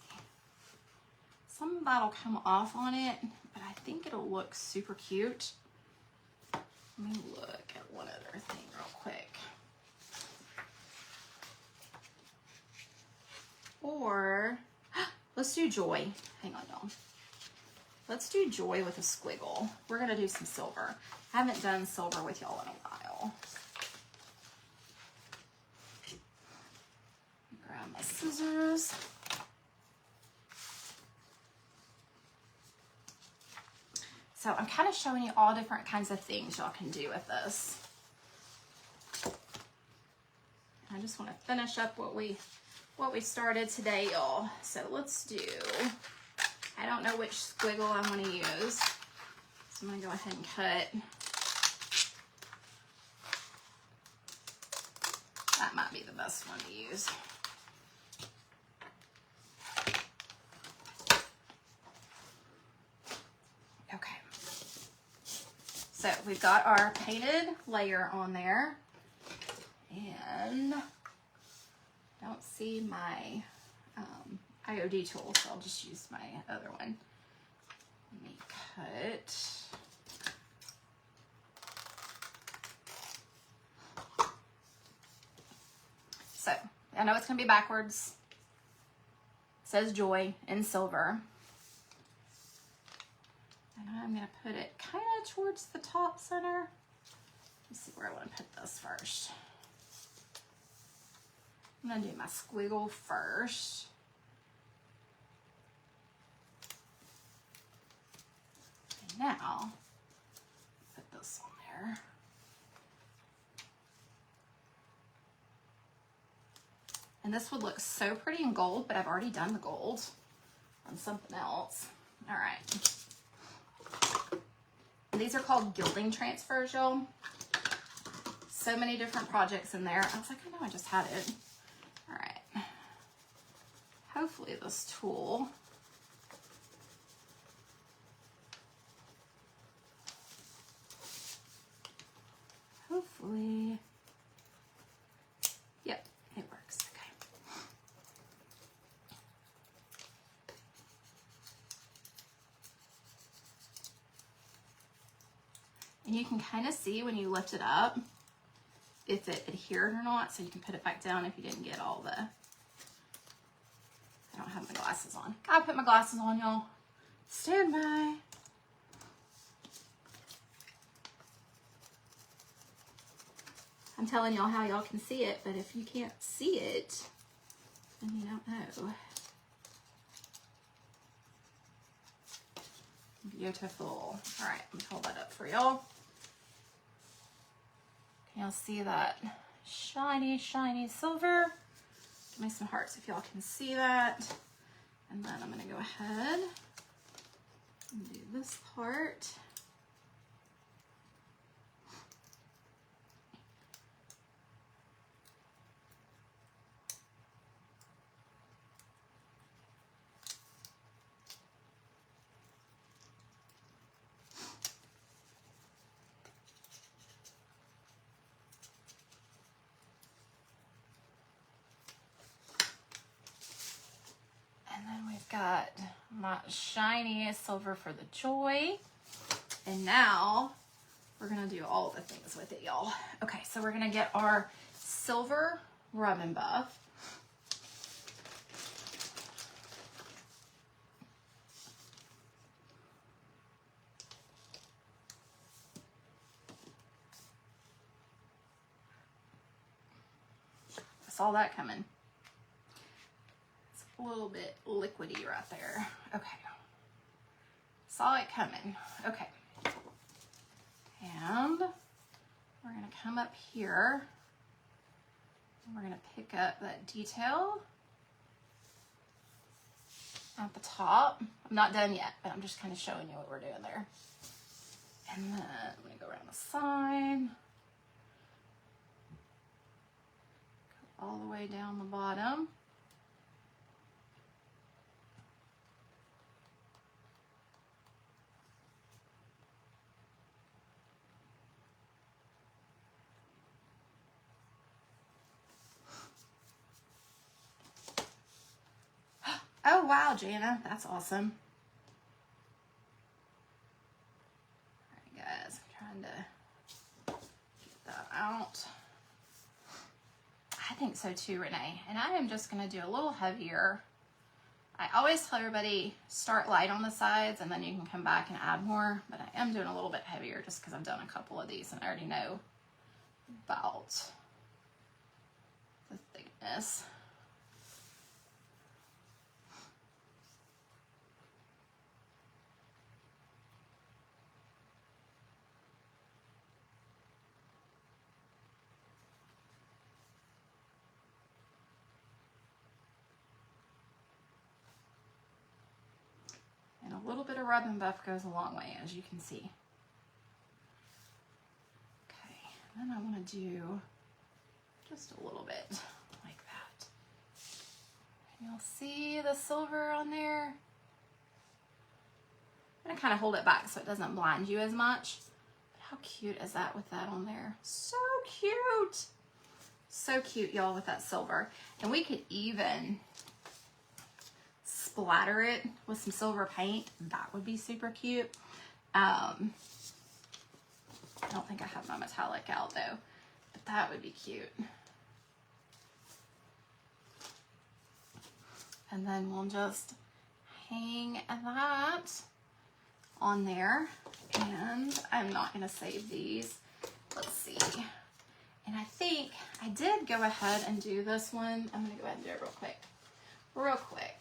some of that'll come off on it, but I think it'll look super cute. Let me look at one other thing real quick. Or let's do joy. Hang on, y'all. Let's do joy with a squiggle. We're gonna do some silver. I haven't done silver with y'all in a while. now, grab my scissors. So I'm kind of showing you all different kinds of things y'all can do with this. I just want to finish up what we started today, y'all. So let's do, I don't know which squiggle I want to use. So I'm going to go ahead and cut. That might be the best one to use. Okay. So we've got our painted layer on there. And I don't see my IOD tool, so I'll just use my other one. Let me cut. So, I know it's going to be backwards. It says joy in silver. And I'm going to put it kind of towards the top center. Let's see where I want to put this first. I'm going to do my squiggle first. And now, put this on there. And this would look so pretty in gold, but I've already done the gold on something else. All right. And these are called gilding transfers, y'all. So many different projects in there. I was like, I know I just had it. All right. Hopefully this tool yep, it works. Okay. And you can kind of see when you lift it up if it adhered or not, so you can put it back down if you didn't get all the, I don't have my glasses on. Gotta put my glasses on, y'all. Stand by. I'm telling y'all how y'all can see it, but if you can't see it, then you don't know. Beautiful. All right, let me hold that up for y'all. Can y'all see that shiny, shiny silver? Give me some hearts if y'all can see that. And then I'm gonna go ahead and do this part. Got my shiny silver for the joy. And now we're gonna do all the things with it, y'all. Okay, so we're gonna get our silver rub and buff. I saw that coming. A little bit liquidy right there. Okay. Saw it coming. Okay. And we're going to come up here. And we're going to pick up that detail at the top. I'm not done yet, but I'm just kind of showing you what we're doing there. And then I'm going to go around the side. Go all the way down the bottom. Oh, wow, Jana, that's awesome. All right, guys, I'm trying to get that out. I think so too, Renee. And I am just going to do a little heavier. I always tell everybody start light on the sides and then you can come back and add more, but I am doing a little bit heavier just because I've done a couple of these and I already know about the thickness. And a little bit of rub and buff goes a long way, as you can see. Okay, and then I want to do just a little bit like that. And you'll see the silver on there. I'm gonna kind of hold it back so it doesn't blind you as much. But how cute is that with that on there? So cute. So cute, y'all, with that silver. And we could even splatter it with some silver paint. That would be super cute. I don't think I have my metallic out though, but that would be cute. And then we'll just hang that on there. And I'm not gonna save these. Let's see. And I think I did go ahead and do this one. I'm gonna go ahead and do it real quick. Real quick.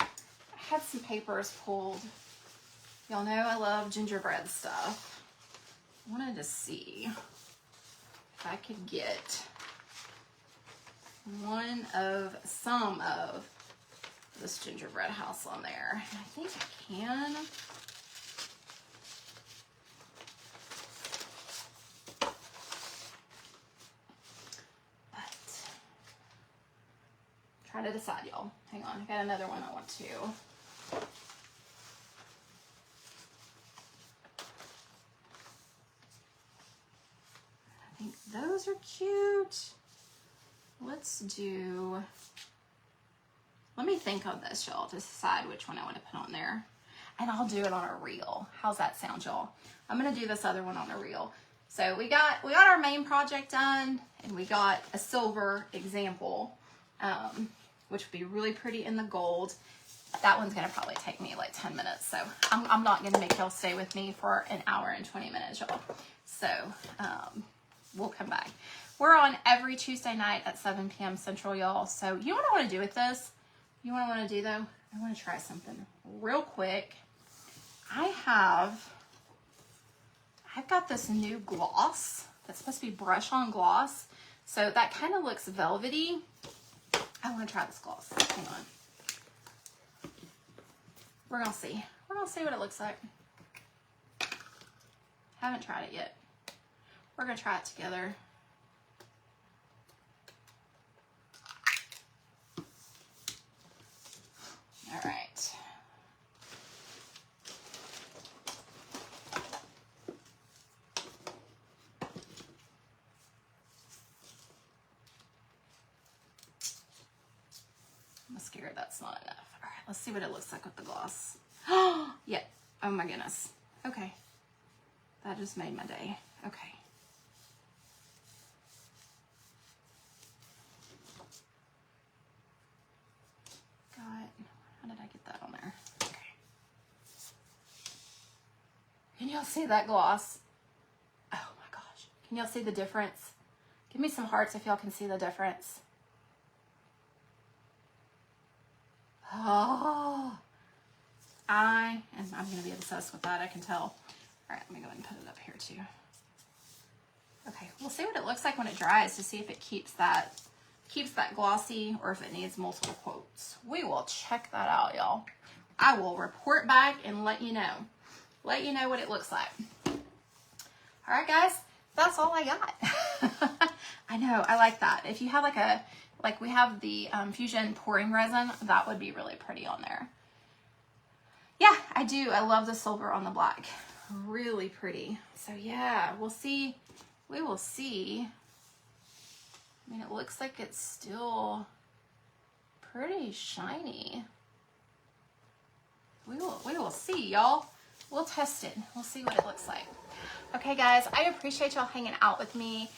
I had some papers pulled. Y'all know I love gingerbread stuff. I wanted to see if I could get some of this gingerbread house on there. And I think I can. But trying to decide, y'all. Hang on, I got another one I want to. I think those are cute. Let's do, let me think on this, y'all, to decide which one I want to put on there. And I'll do it on a reel. How's that sound, y'all? I'm gonna do this other one on a reel. So we got our main project done, and we got a silver example, which would be really pretty in the gold. That one's gonna probably take me like 10 minutes, so I'm not gonna make y'all stay with me for an hour and 20 minutes, y'all. So we'll come back. We're on every Tuesday night at 7 p.m. Central, y'all. So you know what I want to do with this? You know what I want to do though? I want to try something real quick. I've got this new gloss that's supposed to be brush on gloss. So that kind of looks velvety. I want to try this gloss. Hang on. We're going to see. We're going to see what it looks like. Haven't tried it yet. We're going to try it together. All right. I'm scared that's not enough. All right, let's see what it looks like with the gloss. Oh, yeah. Oh my goodness. Okay. That just made my day. Okay. How did I get that on there? Okay. Can y'all see that gloss? Oh my gosh. Can y'all see the difference? Give me some hearts if y'all can see the difference. Oh, I'm going to be obsessed with that, I can tell. All right, let me go ahead and put it up here too. Okay, we'll see what it looks like when it dries to see if it keeps that glossy or if it needs multiple coats. We will check that out, y'all. I will report back and let you know what it looks like. All right, guys, that's all I got. I know, I like that. If you have like we have the Fusion pouring resin, that would be really pretty on there. Yeah, I do. I love the silver on the black. Really pretty. So yeah, we'll see. We will see. I mean, it looks like it's still pretty shiny. We will see, y'all. We'll test it. We'll see what it looks like. Okay, guys, I appreciate y'all hanging out with me.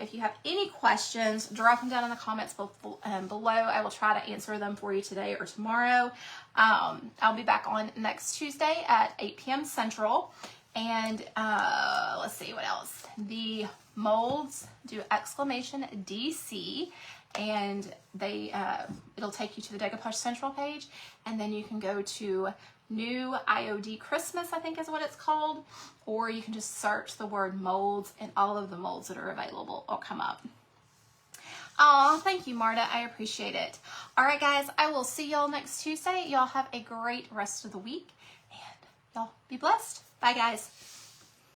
If you have any questions, drop them down in the comments below. I will try to answer them for you today or tomorrow. I'll be back on next Tuesday at 8 p.m. Central. And let's see what else. The molds do exclamation DC, and they it'll take you to the Decoupage Central page, and then you can go to New IOD Christmas, I think is what it's called, or you can just search the word molds, and all of the molds that are available will come up. Oh, thank you, Marta. I appreciate it. All right, guys, I will see y'all next Tuesday. Y'all have a great rest of the week, and y'all be blessed. Bye, guys.